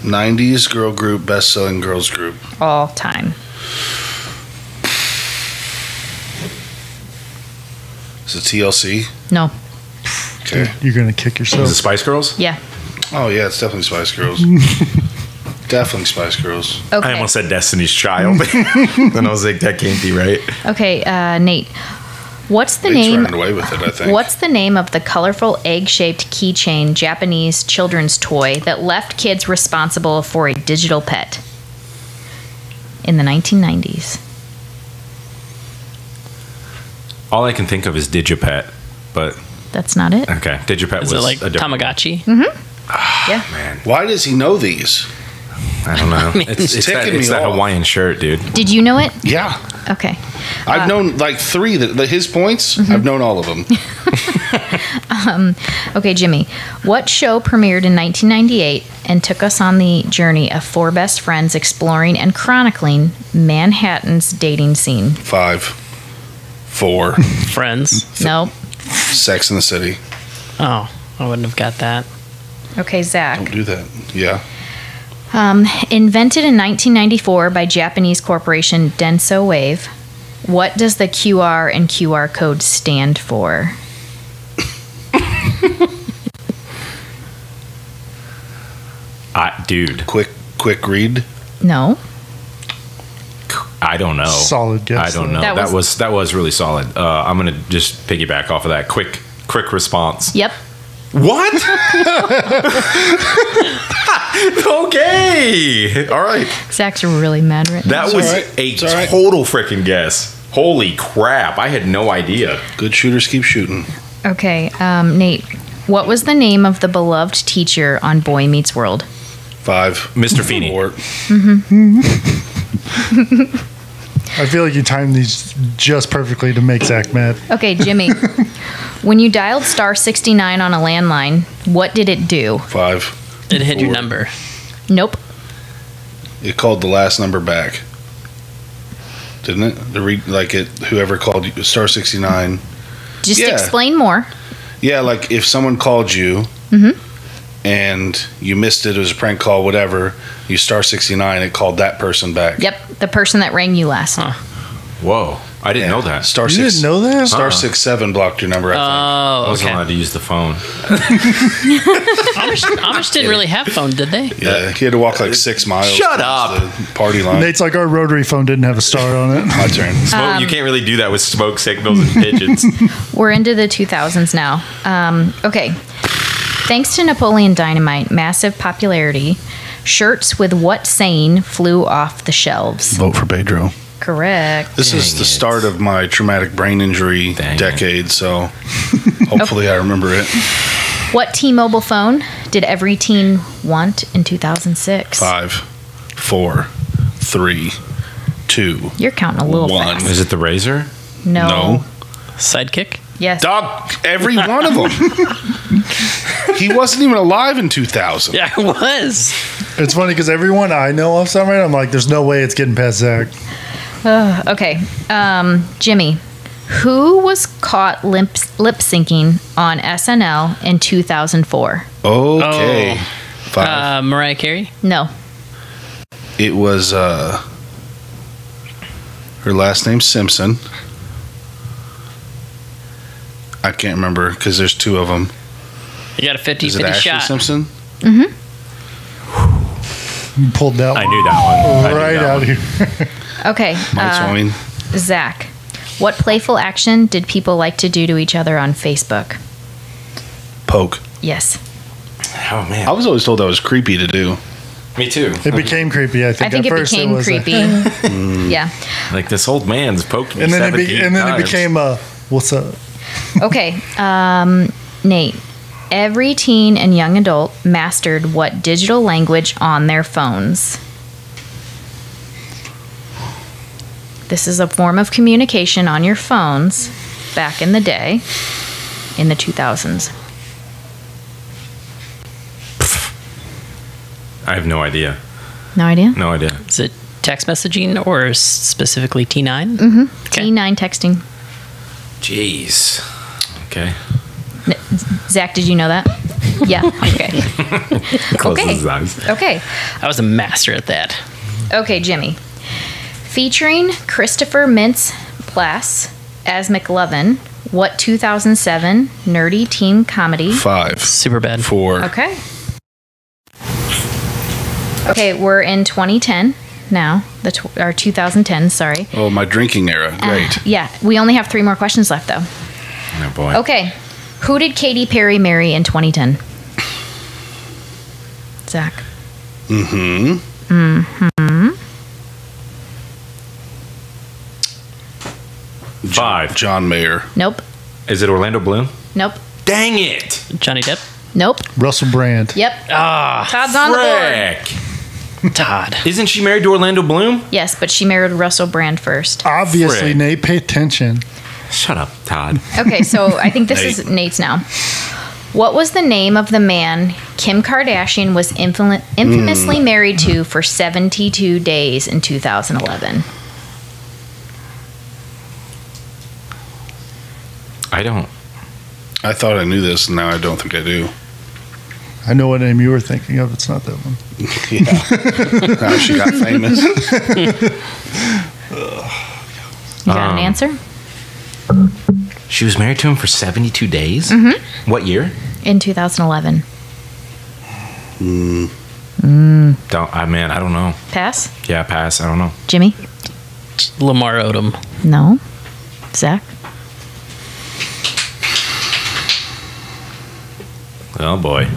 90s girl group, best-selling girls group. All time. Is it TLC? No. Okay. You're going to kick yourself. Is it Spice Girls? Yeah. Oh yeah, it's definitely Spice Girls. Definitely Spice Girls. Okay. I almost said Destiny's Child. Then I was like, that can't be right. Okay, Nate. What's the Nate's name? running away with it, I think. What's the name of the colorful egg-shaped keychain Japanese children's toy that left kids responsible for a digital pet in the 1990s? All I can think of is Digipet, but That's not it. okay, Digipet Is was it like a different Tamagotchi? Yeah. man. Why does he know these? I don't know. It's ticking me that off. Hawaiian shirt, dude. Did you know it? Yeah. Okay. I've known like three his points. I've known all of them. Okay, Jimmy. What show premiered in 1998 and took us on the journey of four best friends exploring and chronicling Manhattan's dating scene? 5, 4, Friends. Nope. Sex in the City. Oh, I wouldn't have got that. Okay, Zach. Don't do that. Yeah. Invented in 1994 by Japanese corporation Denso Wave, what does the QR and QR code stand for? Dude, Quick read. No. I don't know. Solid guess, I don't know. though. That was really solid. I'm gonna just piggyback off of that. Quick response. Yep. What? Okay. All right. Zach's really mad right now. That was all right. a It's all right. total freaking guess. Holy crap! I had no idea. Good shooters keep shooting. Okay, Nate. What was the name of the beloved teacher on Boy Meets World? 5, Mr. Feeney. 4. I feel like you timed these just perfectly to make Zach mad. Okay, Jimmy. When you dialed star 69 on a landline, what did it do? 5. It hit your 4. number. Nope. It called the last number back. Didn't it? Whoever called you, star 69. Just Yeah. explain more. Yeah, like if someone called you and you missed it, it was a prank call, whatever, you star 69, it called that person back. Yep, the person that rang you last. Whoa! I didn't know that. Star You 6, didn't know that? Star 67 blocked your number, I I Oh, wasn't okay. allowed to use the phone. Amish didn't really have phone, did they? think. Yeah, he had to walk like 6 miles. Shut towards up. the party line. Nate's like, our rotary phone didn't have a star on it. My turn. Smoke, you can't really do that with smoke signals and pigeons. We're into the 2000s now. Okay. Thanks to Napoleon Dynamite, massive popularity, shirts with what saying flew off the shelves? Vote for Pedro. Correct. This is Dang the it. start of my traumatic brain injury Dang decade, so hopefully I remember it. What T-Mobile phone did every teen want in 2006? 5, 4, 3, 2. You're counting a little 1. fast. Is it the Razor? No. No. Sidekick? Yes. Dog, every one of them. He wasn't even alive in 2000. Yeah, I was. It's funny because everyone I know off somewhere, I'm like, there's no way it's getting past Zach. Okay. Jimmy, who was caught lip syncing on SNL in 2004? Okay. Oh. 5. Mariah Carey? No. It was her last name's Simpson. I can't remember because there's 2 of them. You got a 50-50 Is it Ashley shot. Simpson? You pulled that I one knew that one. I knew right that out one. here. Okay. Mike Swain. Zach, what playful action did people like to do to each other on Facebook? Poke. Yes. Oh man. I was always told that was creepy to do. Me too. It became creepy, I think. I think At it first became was creepy. Yeah. Like this old man's poked me and then 17 it times. became what's up? Okay. Nate, every teen and young adult mastered what digital language on their phones? This is a form of communication on your phones back in the day, in the 2000s. I have no idea. No idea? No idea. Is it text messaging or specifically T9? Mm-hmm. Okay. T9 texting. Jeez. Okay. Zach, did you know that? Yeah. Okay. Closes Okay. his eyes. Okay. I was a master at that. Okay, Jimmy. Featuring Christopher Mintz-Plasse as McLovin, what 2007 nerdy teen comedy? 5, Super bad. 4. Okay. Okay, we're in 2010. now, our 2010, sorry. Oh, my drinking era. Great. Yeah, we only have 3 more questions left, though. Oh, boy. Okay. Who did Katy Perry marry in 2010? Zach. Mm-hmm. 5. John Mayer. Nope. Is it Orlando Bloom? Nope. Dang it! Johnny Depp. Nope. Russell Brand. Yep. Ah, Todd's on the board. Frick. Todd. Isn't she married to Orlando Bloom? Yes, but she married Russell Brand first. Obviously, Frick. Nate, pay attention. Shut up, Todd. Okay, so I think this is Nate's now. What was the name of the man Kim Kardashian was infamously married to for 72 days in 2011? I don't. I thought I knew this, and now I don't think I do. I know what name you were thinking of. It's not that one. Yeah. How she got famous. You got an answer? She was married to him for 72 days? Mm-hmm. What year? In 2011. I don't know. Pass? Yeah, pass. I don't know. Jimmy? Lamar Odom. No. Zach? Oh, boy.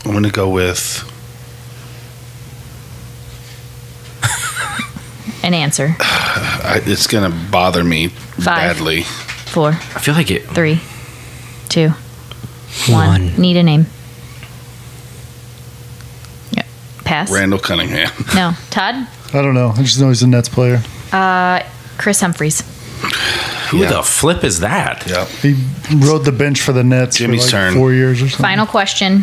I'm going to go with... An answer. it's going to bother me badly. 4, I feel like it. 3, 2, 1. Need a name. Yeah. Pass? Randall Cunningham. No. Todd? I don't know. I just know he's a Nets player. Chris Humphries. Who Yeah. the flip is that? Yep. He rode the bench for the Nets Jimmy's for like turn. 4 years or something. Final question.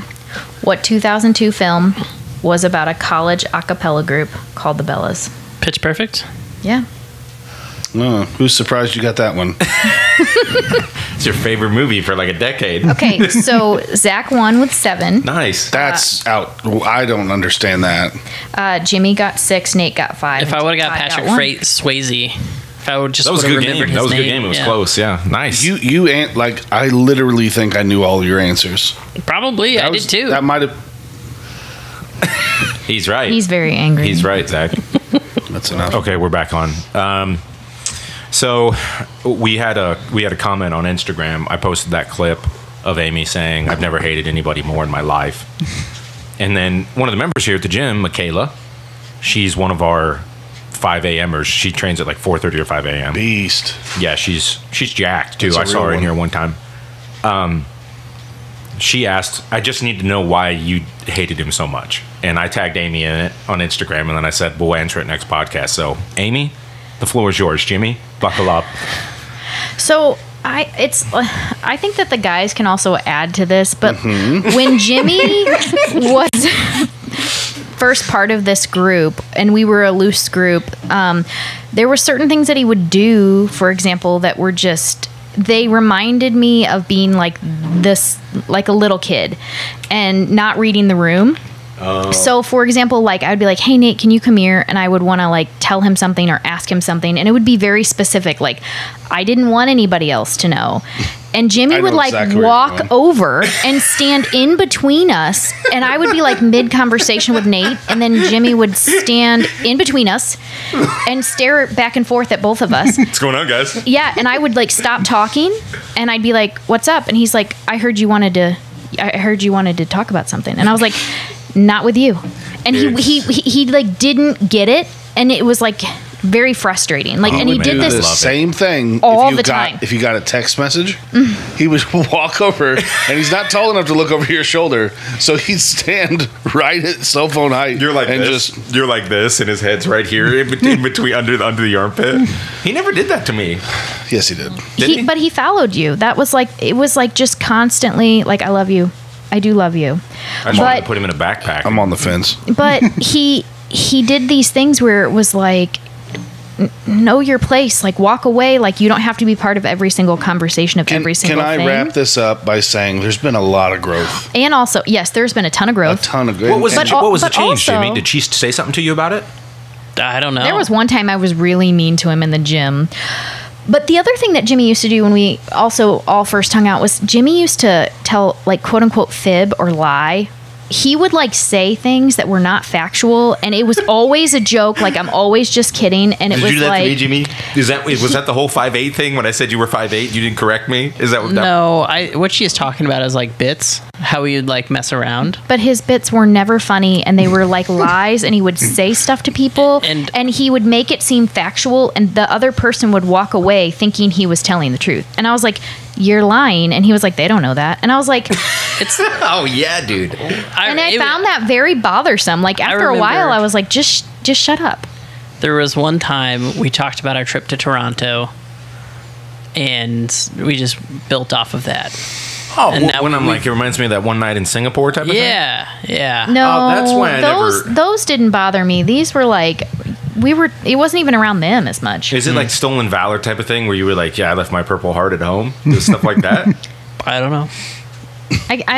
What 2002 film was about a college a cappella group called the Bellas? Pitch Perfect. Yeah. Oh, who's surprised you got that one? It's your favorite movie for like a decade. Okay, so Zach won with 7. Nice. That's out. I don't understand that. Jimmy got 6. Nate got 5. If I would have got Todd Patrick 1. Swayze, if I would just That was a would have good remembered game. his That was a good name. game. It was Yeah. close. Yeah. Nice. You I literally think I knew all your answers. Probably, I did too. That might have. He's right. He's very angry. He's right, Zach. That's enough. Okay, we're back on. So we had a comment on Instagram. I posted that clip of Amy saying, "I've never hated anybody more in my life." And then one of the members here at the gym, Michaela, she's one of our 5 a.m.ers. She trains at like 4:30 or 5 a.m. Beast. Yeah, she's jacked too. That's a I saw real her in one. here one time. She asked, "I just need to know why you hated him so much." And I tagged Amy in it on Instagram, and then I said, "We'll answer it next podcast." So, Amy, the floor is yours. Jimmy, buckle up. So I think that the guys can also add to this, but when Jimmy was first part of this group and we were a loose group, there were certain things that he would do, for example, that were just, they reminded me of being like this, like a little kid and not reading the room. So, for example, like I'd be like, "Hey, Nate, can you come here?" And I would want to like tell him something or ask him something, and it would be very specific. Like I didn't want anybody else to know. And Jimmy I would know like exactly where you're walk going. over and stand in between us, and I would be like mid conversation with Nate, and then Jimmy would stand in between us and stare back and forth at both of us. What's going on, guys? Yeah, and I would like stop talking, and I'd be like, "What's up?" And he's like, I heard you wanted to talk about something," and I was like, "Not with you." And he like didn't get it, and it was like very frustrating. Like, and he man, did The Love this. it. same thing All if you the got time. if you got a text message, he would walk over and he's not tall enough to look over your shoulder, so he'd stand right at cell phone height. You're like and this. just You're like this, and his head's right here in between under the armpit. He never did that to me. yes, he did. Did he? But he followed you. That was like, it was like just constantly like, "I love you. I do love you." I just wanted to But put him in a backpack. I'm on the fence. but he did these things where it was like, know your place, like walk away, like you don't have to be part of every single conversation of every single Can I thing. wrap this up by saying there's been a lot of growth, And also, yes, there's been a ton of a growth. ton of growth. What was But the but change, also- Jimmy? Did she say something to you about it? I don't know. There was one time I was really mean to him in the gym. But the other thing that Jimmy used to do when we also all first hung out was Jimmy used to tell, like, quote unquote fib or lie he would like say things that were not factual, and it was always a joke. Like, I'm always just kidding, and it Did was you do that like, to me, Jimmy? Was that the whole 5'8" thing when I said you were 5'8"? You didn't correct me. Is that what? No, what she is talking about is like bits, how he would like mess around. but his bits were never funny, and they were like lies, and he would say stuff to people, And- he would make it seem factual, and the other person would walk away thinking he was telling the truth. And I was like, you're lying. And he was like, they don't know that. And I was like, It's Oh yeah, dude. and I found that very bothersome. Like, after a while, remember- I was like, just shut up. There was one time we talked about our trip to Toronto, and we just built off of that. Oh, And now when I'm we- like, it reminds me of that one night in Singapore type of thing. Yeah. No, that's why I never- those didn't bother me. These were like, it wasn't even around them as much. Is it like stolen valor type of thing where you were like, yeah, I left my purple heart at home, stuff like that? I don't know.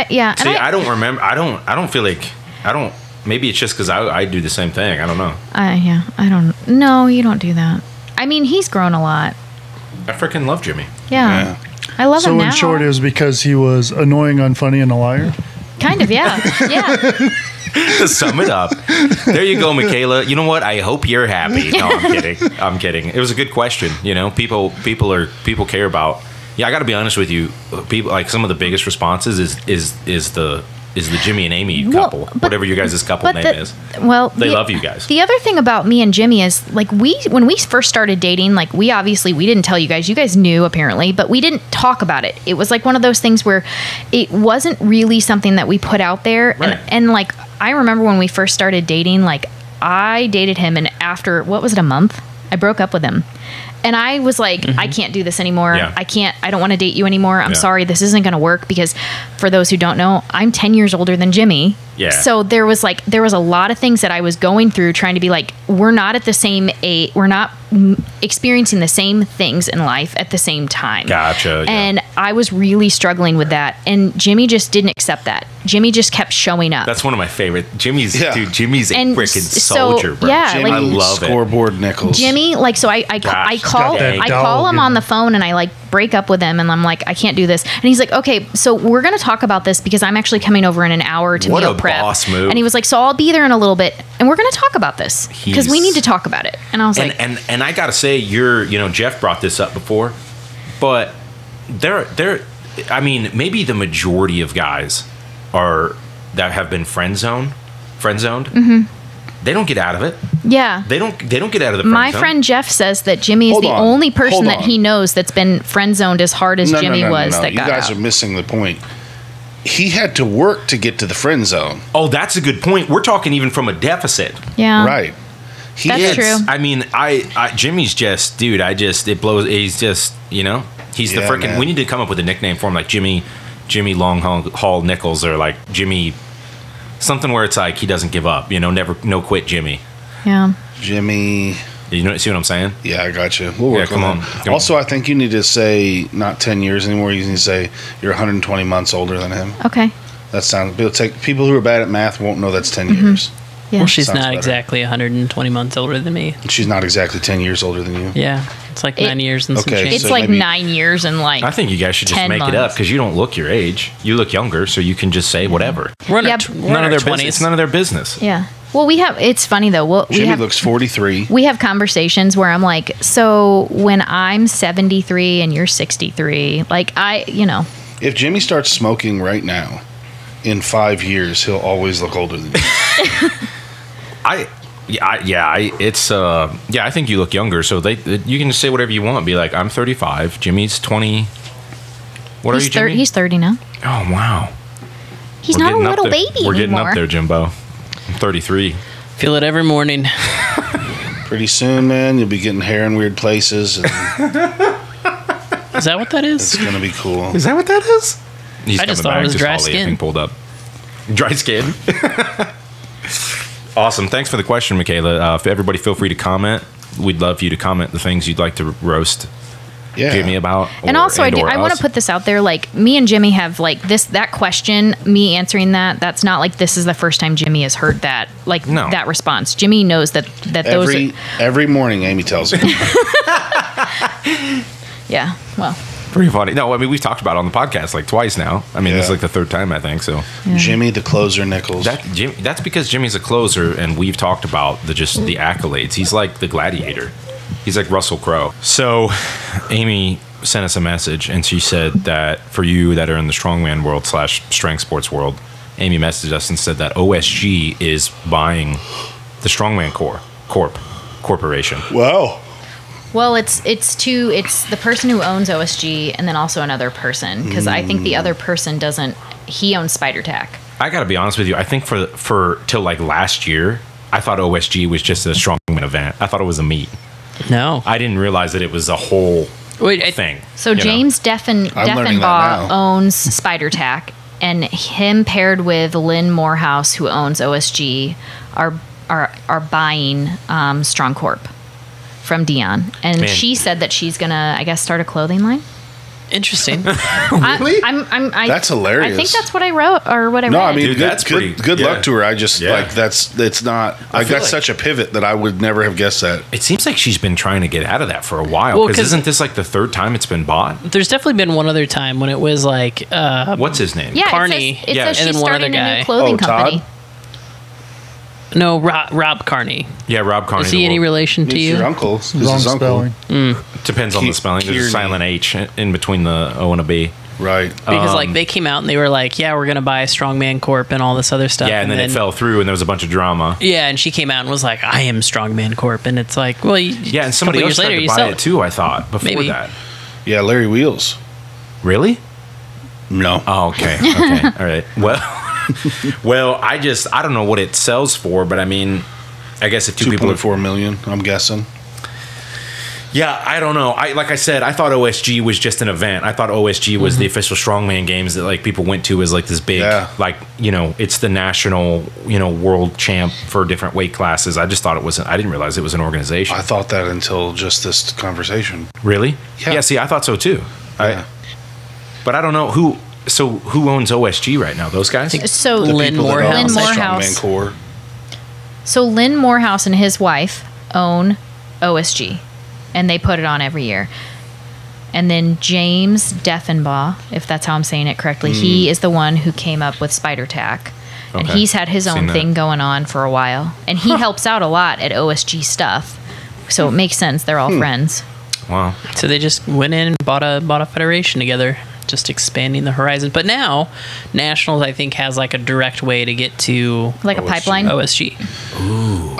Yeah. See, And I don't remember. I don't feel like I don't. Maybe it's just because I do the same thing. I don't know. yeah, I don't. No, you don't do that. I mean, he's grown a lot. I freaking love Jimmy. Yeah. I love him So now. in short, it was because he was annoying, unfunny, and a liar. Kind of, yeah. Yeah. To sum it up, there you go, Michaela. You know what? I hope you're happy. No, I'm kidding. I'm kidding. It was a good question. You know, people care about. Yeah, I got to be honest with you. People like some of the biggest responses is the Jimmy and Amy couple, whatever your guys' couple name is. Well, They love you guys. The other thing about me and Jimmy is like when we first started dating, like we didn't tell you guys. You guys knew apparently, but we didn't talk about it. It was like one of those things where it wasn't really something that we put out there. Right. And like I remember when we first started dating, like I dated him, and after what was it, a month, I broke up with him. And I was like, I can't do this anymore. Yeah. I don't want to date you anymore. I'm Yeah. sorry. This isn't going to work because for those who don't know, I'm 10 years older than Jimmy. Yeah. So there was a lot of things that I was going through trying to be like, we're not at the same age. We're not experiencing the same things in life at the same time. Gotcha. Yeah. And I was really struggling with that. And Jimmy just didn't accept that. Jimmy just kept showing up. That's one of my favorite. Jimmy's a And freaking so, soldier, bro. yeah, Jimmy, like- I love it. Scoreboard nickels. Jimmy, like, so I Gosh, call got that I call dog him in on him. the phone, and I like break up with him, and I'm like, I can't do this. And he's like, okay, so we're gonna talk about this because I'm actually coming over in an hour to What meal a prep. boss move. And he was like, so I'll be there in a little bit, and we're gonna talk about this because we need to talk about it. And I was like, and I gotta say, Jeff brought this up before, but there, I mean, maybe the majority of guys that have been friend zoned. Mm-hmm. They don't get out of it. yeah. They don't get out of the friend My zone. friend Jeff says that Jimmy is Hold the on. only person Hold that on. he knows that's been friend zoned as hard as Jimmy was that You got guys out. are missing the point. He had to work to get to the friend zone. Oh, that's a good point. We're talking even from a deficit. Yeah. Right. He That's had- true. I mean, Jimmy's just, dude. It blows. He's just, he's the Yeah, freaking. man. We need to come up with a nickname for him, like Jimmy Long Haul Nichols, or like Jimmy, something where it's like he doesn't give up. No quit, Jimmy. Yeah. Jimmy. See what I'm saying? Yeah, I got you. We'll work come on on. that. Come Also, I think you need to say not 10 years anymore. You need to say you're 120 months older than him. Okay. That sounds. People who are bad at math won't know that's 10 Mm-hmm. years. Yeah. Well, she's Sounds not better. exactly 120 months older than me. She's not exactly 10 years older than you. Yeah, it's like It- 9 years and some Okay, change. It's so like maybe- 9 years and like. I think you guys should just 10 make it up months. because you don't look your age. You look younger, so you can just say whatever. We're in Yeah, our, but- we're in None our of their 20s. business. It's none of their business. Yeah. Well, it's funny though. We Jimmy have looks 43. we have conversations where I'm like, so when I'm 73 and you're 63, like If Jimmy starts smoking right now, in 5 years, he'll always look older than you. I think you look younger. So you can just say whatever you want. Be like, I'm 35. Jimmy's 20. What are you, Jimmy? He's 30 now. Oh wow. He's We're not a getting up little there. baby We're getting anymore. up there, Jimbo. I'm 33. Feel it every morning. Pretty soon, man, you'll be getting hair in weird places. And Is that what that it's is? going to be cool. Is that what that is? He's I just coming thought it was back, dry Holly, I skin. think, pulled up. Dry skin. Awesome. Thanks for the question, Michaela. If everybody feel free to comment. We'd love you to comment the things you'd like to roast Yeah. Jimmy about. And also, I want to put this out there. Like, me and Jimmy have like that question. Me answering that's not like this is the first time Jimmy has heard that. Like No. that response. Jimmy knows that those. Every morning, Amy tells me. Yeah. Well. Pretty funny. No, I mean, we've talked about it on the podcast like twice now. I mean, this is like the third time, I think. So Jimmy the closer Nichols. that's because Jimmy's a closer, and we've talked about the accolades. He's like the gladiator. He's like Russell Crowe. So Amy sent us a message, and she said that for you that are in the strongman world / strength sports world, Amy messaged us and said that OSG is buying the Strongman Corporation. Wow. Well, it's the person who owns OSG and then also another person, because I think the other person he owns Spider Tack. I got to be honest with you. I think for till like last year, I thought OSG was just a strongman event. I thought it was a meet. No. I didn't realize that it was a whole thing. So James Deffenbaugh owns Spider Tack, and him paired with Lynn Morehouse, who owns OSG, are buying Strong Corp from Dion. And she said that she's gonna, I guess, start a clothing line. Interesting. Really? That's hilarious. I think that's what I wrote or what I read. No, I mean, Dude, good luck to her. I just it's not like that's such a pivot that I would never have guessed that. It seems like she's been trying to get out of that for a while. Because isn't this like the third time it's been bought? There's definitely been one other time when it was like what's his name? Yeah, Carney. It says and she's then one starting other a guy. new clothing company. Todd? No, Rob Carney. Yeah, Rob Carney. Is he any relation to It's you? your uncle. It's Wrong his uncle. spelling. Depends on the spelling. There's a silent H in between the O and a B. Right. Because like they came out and they were like, yeah, we're gonna buy Strongman Corp and all this other stuff. Yeah, and then it fell through, and there was a bunch of drama. Yeah, and she came out and was like, I am Strongman Corp, and it's like, well, Yeah, and somebody else tried to buy it too. I thought before that. Yeah, Larry Wheels. Really? No. Oh, okay. Okay. All right. Well, I don't know what it sells for, but I mean, I guess if two people are 2.4 million, I'm guessing. Yeah, I don't know. Like I said, I thought OSG was just an event. I thought OSG was the official strongman games that like people went to as like this big, like, you know, it's the national, you know, world champ for different weight classes. I just thought it wasn't. I didn't realize it was an organization. I thought that until just this conversation. Really? Yeah. Yeah. See, I thought so too. Yeah. But I don't know who. So who owns OSG right now? Those guys? So The Lynn people that own Lynn the Morehouse. Strongman Corps. So Lynn Morehouse and his wife own OSG, and they put it on every year. And then James Deffenbaugh, if that's how I'm saying it correctly, he is the one who came up with Spider Tack. And Okay. he's had his own thing going on for a while. And he helps out a lot at OSG stuff. So it makes sense. They're all friends. Wow. So they just went in and bought a federation together, just expanding the horizon. But now, Nationals, I think, has like a direct way to get to Like a pipeline. OSG.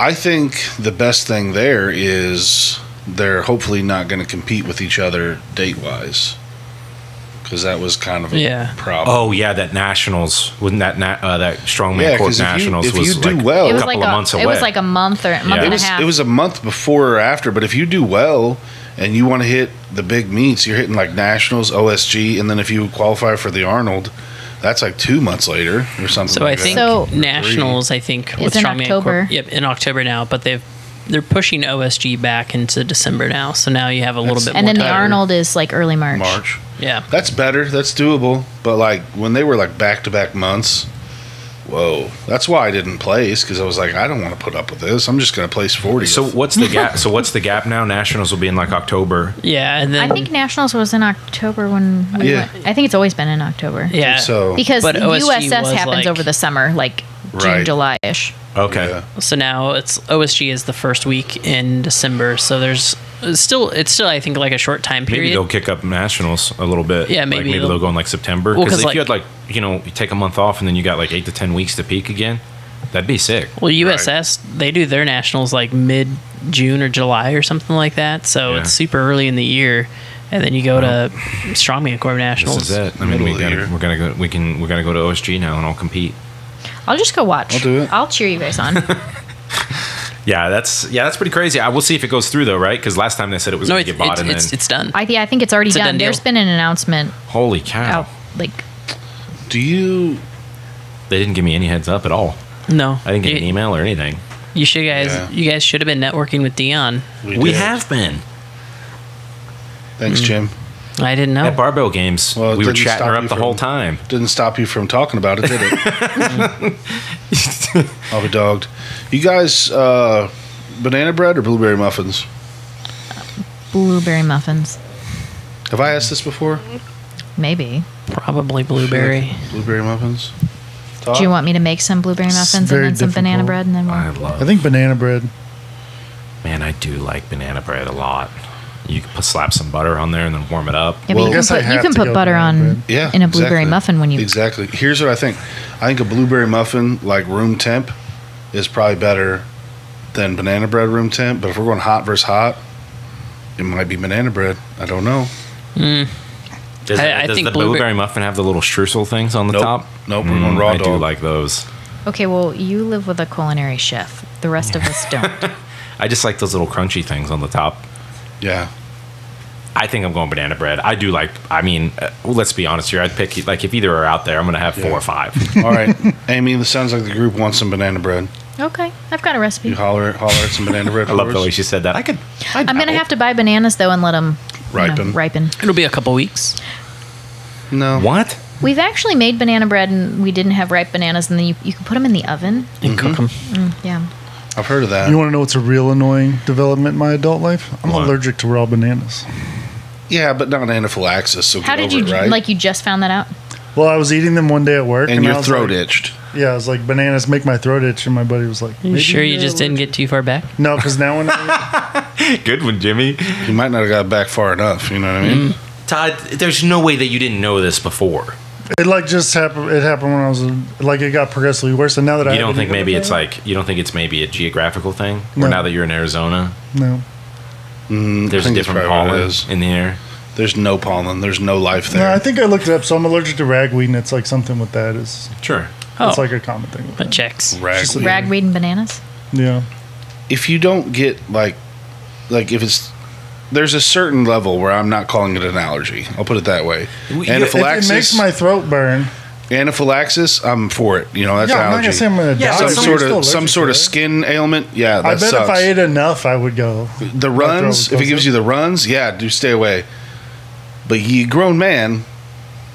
I think the best thing there is they're hopefully not going to compete with each other date-wise. Because that was kind of a problem. Oh yeah, that Nationals wasn't that that Strongman Yeah, Corp 'cause Nationals if you was do like well- It a was couple like of months away. It was like a month and a half. It was a month before or after, but if you do well and you want to hit the big meets, you're hitting like Nationals, OSG, and then if you qualify for the Arnold, that's like 2 months later or something. So I like think that. So- Nationals, I think, with in Strongman October. Corp. Yep, in October now, but they're pushing OSG back into December now. So now you have a little bit more and then the time. Arnold is like early March. Yeah. That's better. That's doable. But like when they were like back-to-back months, whoa. That's why I didn't place, because I was like, I don't want to put up with this. I'm just going to place 40th. So what's the gap? So what's the gap now? Nationals will be in like October. Yeah, and then I think Nationals was in October when we Yeah. went. I think it's always been in October. yeah. so Because But OSG USS was, happens like- over the summer, like June, Right. July-ish. Okay. yeah. So now it's OSG is the first week in December. So there's it's still I think like a short time Maybe period. they'll kick up Nationals a little bit. Yeah, Like, maybe maybe they'll go in like September. Well, Because 'cause, if like- you had like, you know, you take a month off and then you got like 8 to 10 weeks to peak again, that'd be sick. Well, USS they do their nationals like mid June or July or something like that. So Yeah. it's super early in the year, and then you go to Strongman Corp Nationals. This is it. I mean, Middle of the year. we're gonna go to OSG now and I'll compete. I'll just go watch. I'll do it. I'll cheer you guys on. Yeah, that's pretty crazy. I will see if it goes through though, right? Because last time they said it was No, going to get bought and then it's done. I think it's already It's a done. done deal. There's been an announcement holy cow, out. Like, Do you? they didn't give me any heads up at all. No, I didn't get an email or anything. You should Yeah. You guys should have been networking with Dion. We did. have been Thanks, Jim. I didn't know. at barbell games. Well, it we were didn't chatting her stop up you the from- whole time. Didn't stop you from talking about it, did it? I'll be dogged. You guys, banana bread or blueberry muffins? blueberry muffins. Have I asked this before? Maybe. Probably blueberry. Blueberry muffins. Todd? Do you want me to make some blueberry muffins and very then some banana difficult. bread and then we'll... I think banana bread. Man, I do like banana bread a lot. You can slap some butter on there and then warm it up. Yeah, Well, but I guess you I can put, have you can to put go butter banana on bread. Yeah, in a blueberry exactly. muffin when you... Exactly. Here's what I think. I think a blueberry muffin, like room temp, is probably better than banana bread room temp. But if we're going hot versus hot, it might be banana bread. I don't know. Does, I does think the blueberry muffin have the little streusel things on the Nope. top? Nope, we're going raw I do dog. like those. Okay, well, you live with a culinary chef. The rest of us don't. I just like those little crunchy things on the top. Yeah. I think I'm going banana bread. I do like, I mean, well, let's be honest here. I'd pick, like, if either are out there, I'm going to have 4 or 5. All right, Amy. This sounds like the group wants some banana bread. Okay, I've got a recipe. You holler at some banana bread. I love for the us? way she said that. I'd I'm going to have to buy bananas, though, and let them Ripen. ripen. It'll be a couple weeks. No. What? We've actually made banana bread, and we didn't have ripe bananas, and then you can put them in the oven. And cook 'em. Yeah. I've heard of that. You want to know what's a real annoying development in my adult life? I'm What? allergic to raw bananas. Yeah, but not anaphylaxis. So How get did over you, it, right? like, you just found that out? Well, I was eating them one day at work, and I your was throat like- itched. Yeah, I was like, bananas make my throat itch, and my buddy was like, You "Maybe sure you you're just didn't get too far back? No, because now when I Good one, Jimmy. You might not have got back far enough. You know what I mean? Todd, there's no way that you didn't know this before. it like just happened. It happened when I was like it got progressively worse, and now that I You don't haven't think eaten maybe it, it's like, you don't think it's maybe a geographical thing? Or No. now that you're in Arizona, no. there's I think that's different probably what it pollen is. in the air? There's no pollen. There's no life there. No, I think I looked it up. So I'm allergic to ragweed, and it's like something with that is Sure. it's Oh. like a common thing. With That that. checks. Ragweed. Ragweed and bananas? Yeah, If you don't get like if it's there's a certain level where I'm not calling it an allergy. I'll put it that way. You- if Anaphylaxis. it makes my throat burn. Anaphylaxis. I'm for it. You know that's Yeah, I'm not allergy. gonna say I'm gonna Yeah, die. some but I'm sort still of some allergic sort to of it. skin ailment. Yeah, that I bet sucks. if I ate enough, I would go. The my throat runs, would if it close gives up. you the runs, yeah, do stay away. But you grown man,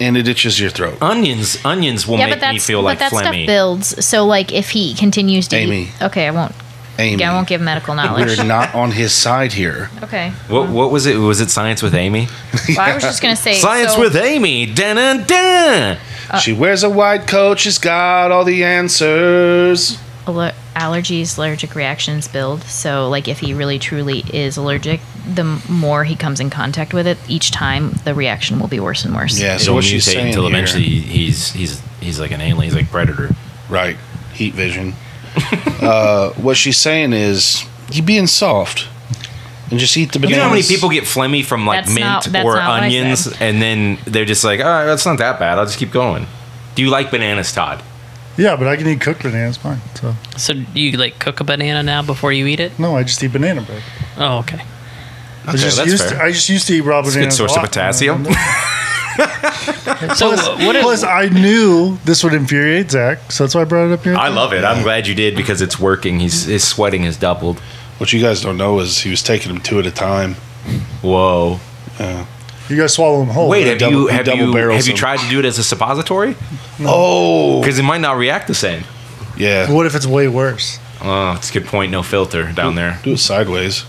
and it itches your throat. Onions will Yeah, make but that's me feel but like that stuff phlegmy. builds. So, like, if he continues to Amy. eat... Okay, I won't Amy, give medical knowledge. we're not on his side here. Okay. What was it? Was it Science with Amy? Well, I was just going to say... Science so- with Amy. Dun, dun, dun. She wears a white coat. She's got all the answers. allergies, allergic reactions build. So, like, if he really truly is allergic, the more he comes in contact with it, each time the reaction will be worse and worse. Yeah, so It'll what she's mutate saying until here, eventually he's like an alien. He's like Predator. right? Heat vision. What she's saying is, you being soft, and just eat the You bananas. know how many people get phlegmy from like That's not- mint that's or not what I onions, said. and then they're just like, "Oh, that's not that bad. I'll just keep going." Do you like bananas, Todd? Yeah, but I can eat cooked bananas fine. So So do you like cook a banana now before you eat it? no, I just eat banana bread. Oh, okay. I just used to eat raw It's a bananas. good source a of lot. potassium. So what? Plus, I knew this would infuriate Zach, so that's why I brought it up here. I love it. I'm glad you did because it's working. His sweating has doubled. What you guys don't know is he was taking them 2 at a time. Whoa. You guys swallow them whole. Wait, right? have you barrels them. tried to do it as a suppository? Oh, Because it might not react the same. yeah. What if it's way worse? Oh, it's a good point. No filter down there. Do it sideways.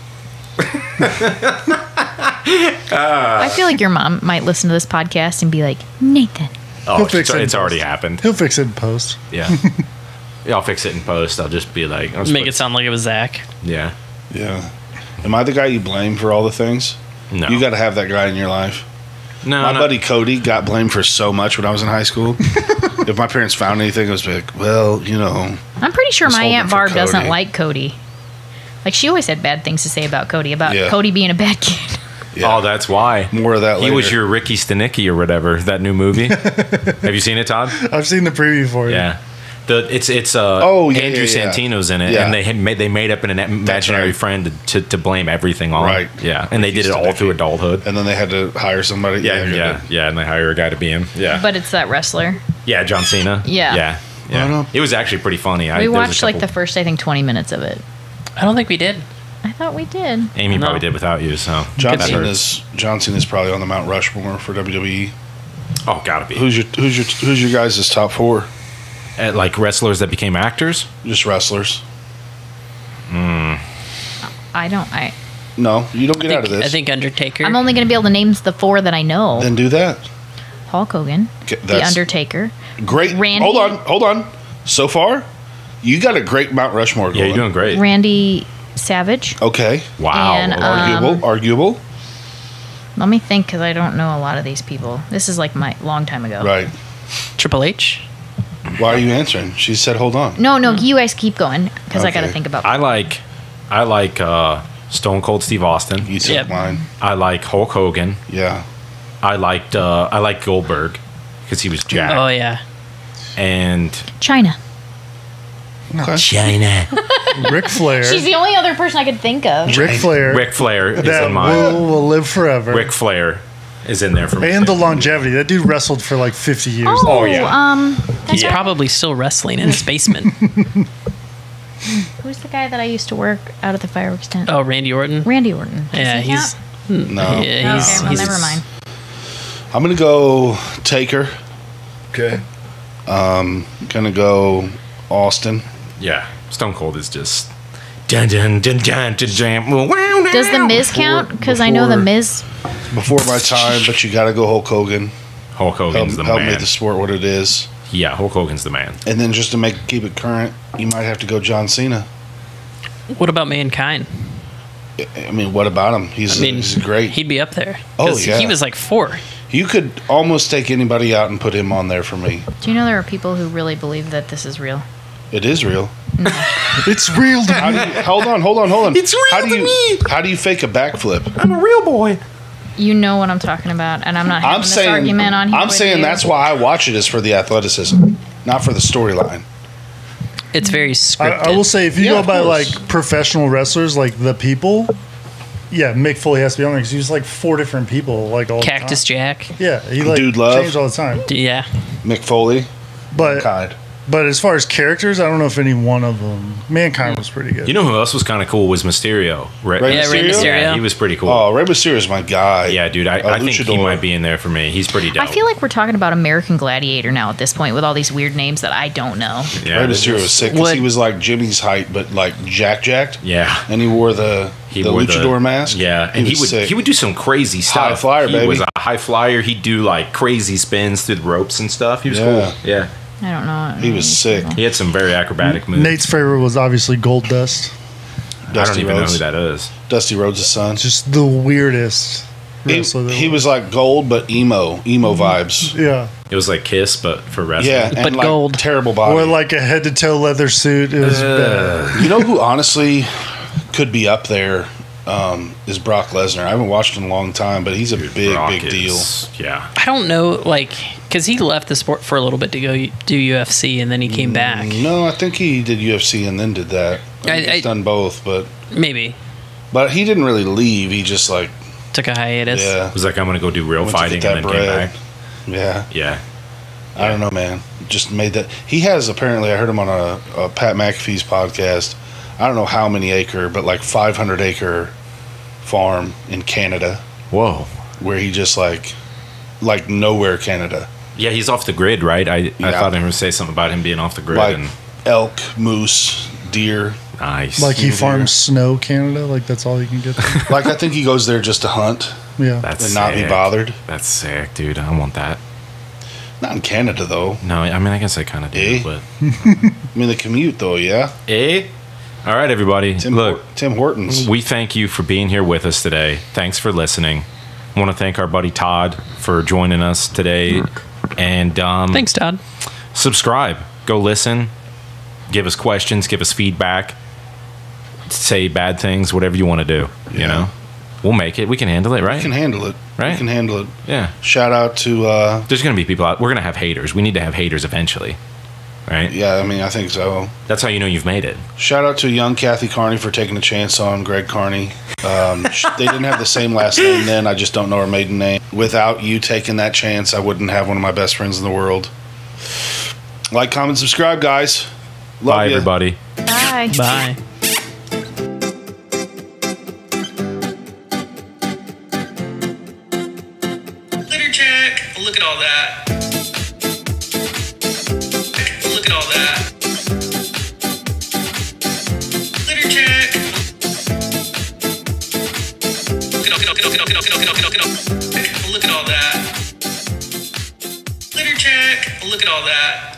I feel like your mom might listen to this podcast and be like, Nathan. Oh, He'll fix it in it's already post. happened. He'll fix it in post. Yeah. Yeah, I'll fix it in post. I'll just be like, I'll just Make put- it sound like it was Zach. Yeah. Yeah. Am I the guy you blame for all the things? No. You got to have that guy in your life. No. My no. buddy Cody got blamed for so much when I was in high school. If my parents found anything, it was like, well, you know. I'm pretty sure Just my hold it Aunt for Barb doesn't Cody. like Cody. Like, she always had bad things to say about Cody, about Yeah. Cody being a bad kid. Yeah. Oh, that's why. More of that He later. was your Ricky Stenicki or whatever, that new movie. Have you seen it, Todd? I've seen the preview for it. Yeah. It's Oh, yeah, Andrew yeah, yeah. Santino's in it, Yeah. and they made up an imaginary right. friend to blame everything on. Right. Yeah, and they did it all through adulthood. And then they had to hire somebody. Yeah, and they hire a guy to be him. Yeah, But it's that wrestler. yeah, John Cena. Yeah. yeah. It was actually pretty funny. We there was a watched, like, couple- the first, I think, 20 minutes of it. I don't think we did. I thought we did. Amy No. probably did without you. So John that hurts. Cena's probably on the Mount Rushmore for WWE. Oh, gotta be. Who's your guys' top 4? Like wrestlers that became actors? Just wrestlers. I No, you don't get out of this. I think Undertaker. I'm only going to be able to name the 4 that I know. Then do that. Hulk Hogan, Okay, The that's Undertaker. great. Randy. Hold on. So far, you got a great Mount Rushmore going. Yeah, you're doing great. Randy Savage. Okay. Wow. And, Arguable. Let me think, because I don't know a lot of these people. This is like my long time ago. Right. Triple H. Why are you answering? She said, hold on. No, you guys keep going, because I got to Okay. think about. I like Stone Cold Steve Austin. You took Yep. mine. I like Hulk Hogan. Yeah. I liked Goldberg because he was jacked. Oh yeah. And China. Okay. China. Ric Flair. She's the only other person I could think of. Ric Flair. Ric Flair is that in mine. will live forever. Ric Flair is in there for me. And the longevity. That dude wrestled for like 50 years. Oh, yeah. He's Yeah. probably still wrestling in his basement. Who's the guy that I used to work out at the fireworks tent? Oh, Randy Orton. Randy Orton. Does Yeah, he he's. count? No. Yeah, he's, Okay, well, he's never mind. I'm going to go Taker. Okay. Gonna go Austin. Yeah. Stone Cold is just. Dun, dun, dun, dun, dun, dun. Does the Miz count? Because I know the before- Miz. Before my time, but you got to go Hulk Hogan. Hulk Hogan's the Help man. make the sport what it is. Yeah, Hulk Hogan's the man. And then just to keep it current, you might have to go John Cena. What about Mankind? I mean, what about him? He's great. He'd be up there. Oh, 'Cause yeah. He was like 4. You could almost take anybody out and put him on there for me. Do you know there are people who really believe that this is real? It is real. It's real to How me. do you, hold on. It's real how do to you, me. How do you fake a backflip? I'm a real boy. You know what I'm talking about, and I'm not having this argument on here. I'm with saying you. that's why I watch it is for the athleticism, not for the storyline. It's very scripted. I will say, if you Yeah, go of by course. like professional wrestlers, like the people, yeah, Mick Foley has to be on there because he's like 4 different people, like all Cactus the time. Jack. Yeah, he like Dude Love. changed all the time. Yeah. Mick Foley, But Mankind. but as far as characters, I don't know if any one of them. Mankind was pretty good. You know who else was kind of cool was Mysterio. Rey Yeah, Rey Mysterio. Yeah, he was pretty cool. Oh, Rey Mysterio is my guy. Yeah, dude, I think he luchador. might be in there for me. He's pretty dope. I feel like we're talking about American Gladiator now at this point with all these weird names that I don't know. yeah, Rey this Mysterio is- was sick because What- he was like Jimmy's height, but like jacked. Yeah. And he wore the wore luchador mask. Yeah, and was sick. he would do some crazy stuff. High flyer, he baby. was a high flyer. He'd do like crazy spins through the ropes and stuff. He was Yeah. cool. Yeah, I don't know. He was sick. he had some very acrobatic moves. Nate's favorite was obviously Gold Dust. I don't Dusty even Rhodes. know who that is. Dusty Rhodes' son. Just the weirdest wrestler. that He was like gold, but emo vibes. Yeah. It was like Kiss, but for wrestling. Yeah, and But like gold. terrible body. Or like a head to toe leather suit. It was bad. You know who honestly could be up there is Brock Lesnar. I haven't watched him in a long time, but he's a Brock big deal. is- Yeah, I don't know, like, because he left the sport for a little bit to go do UFC, and then he came back. No, I think he did UFC and then did that. He's done both, but Maybe he didn't really leave. He just like took a hiatus. yeah, it was like I'm gonna go do real Went to fighting get and that then came bread. back. yeah. Yeah, I don't know, man. Just made that. He has apparently. I heard him on a Pat McAfee's podcast. I don't know how many acre, but like 500 acre farm in Canada whoa. where he just like nowhere Canada. Yeah, he's off the grid, right? I Yeah. thought I was going to say something about him being off the grid. Like And elk, moose, deer. nice. Like he Single farms snow Canada. Like that's all you can get there. Like I think he goes there just to hunt Yeah. That's and not be sick. bothered. That's sick, dude. I want that. Not in Canada though. No, I mean, I guess I kind of do, Eh? but. I mean the commute though, yeah. Eh? All right, everybody. Look, Tim Hortons. we thank you for being here with us today. Thanks for listening. I want to thank our buddy Todd for joining us today. And Thanks, Todd. subscribe. Go listen. Give us questions. Give us feedback. Say bad things. Whatever you want to do. You Yeah. know, we'll make it. We can handle it, right? We can handle it. Right? We can handle it. Yeah. Shout out to There's going to be people out. We're going to have haters. We need to have haters eventually, right? yeah, I mean I think so. That's how you know you've made it. Shout out to young Kathy Carney for taking a chance on Greg Carney. They didn't have the same last name then. I just don't know her maiden name. Without you taking that chance, I wouldn't have one of my best friends in the world. Like, comment, subscribe, guys. Love Bye, ya. everybody. Bye. Bye. Litter check. Look at all that. Look at all that. Litter check. Look at all that. Glitter check. Look at all that.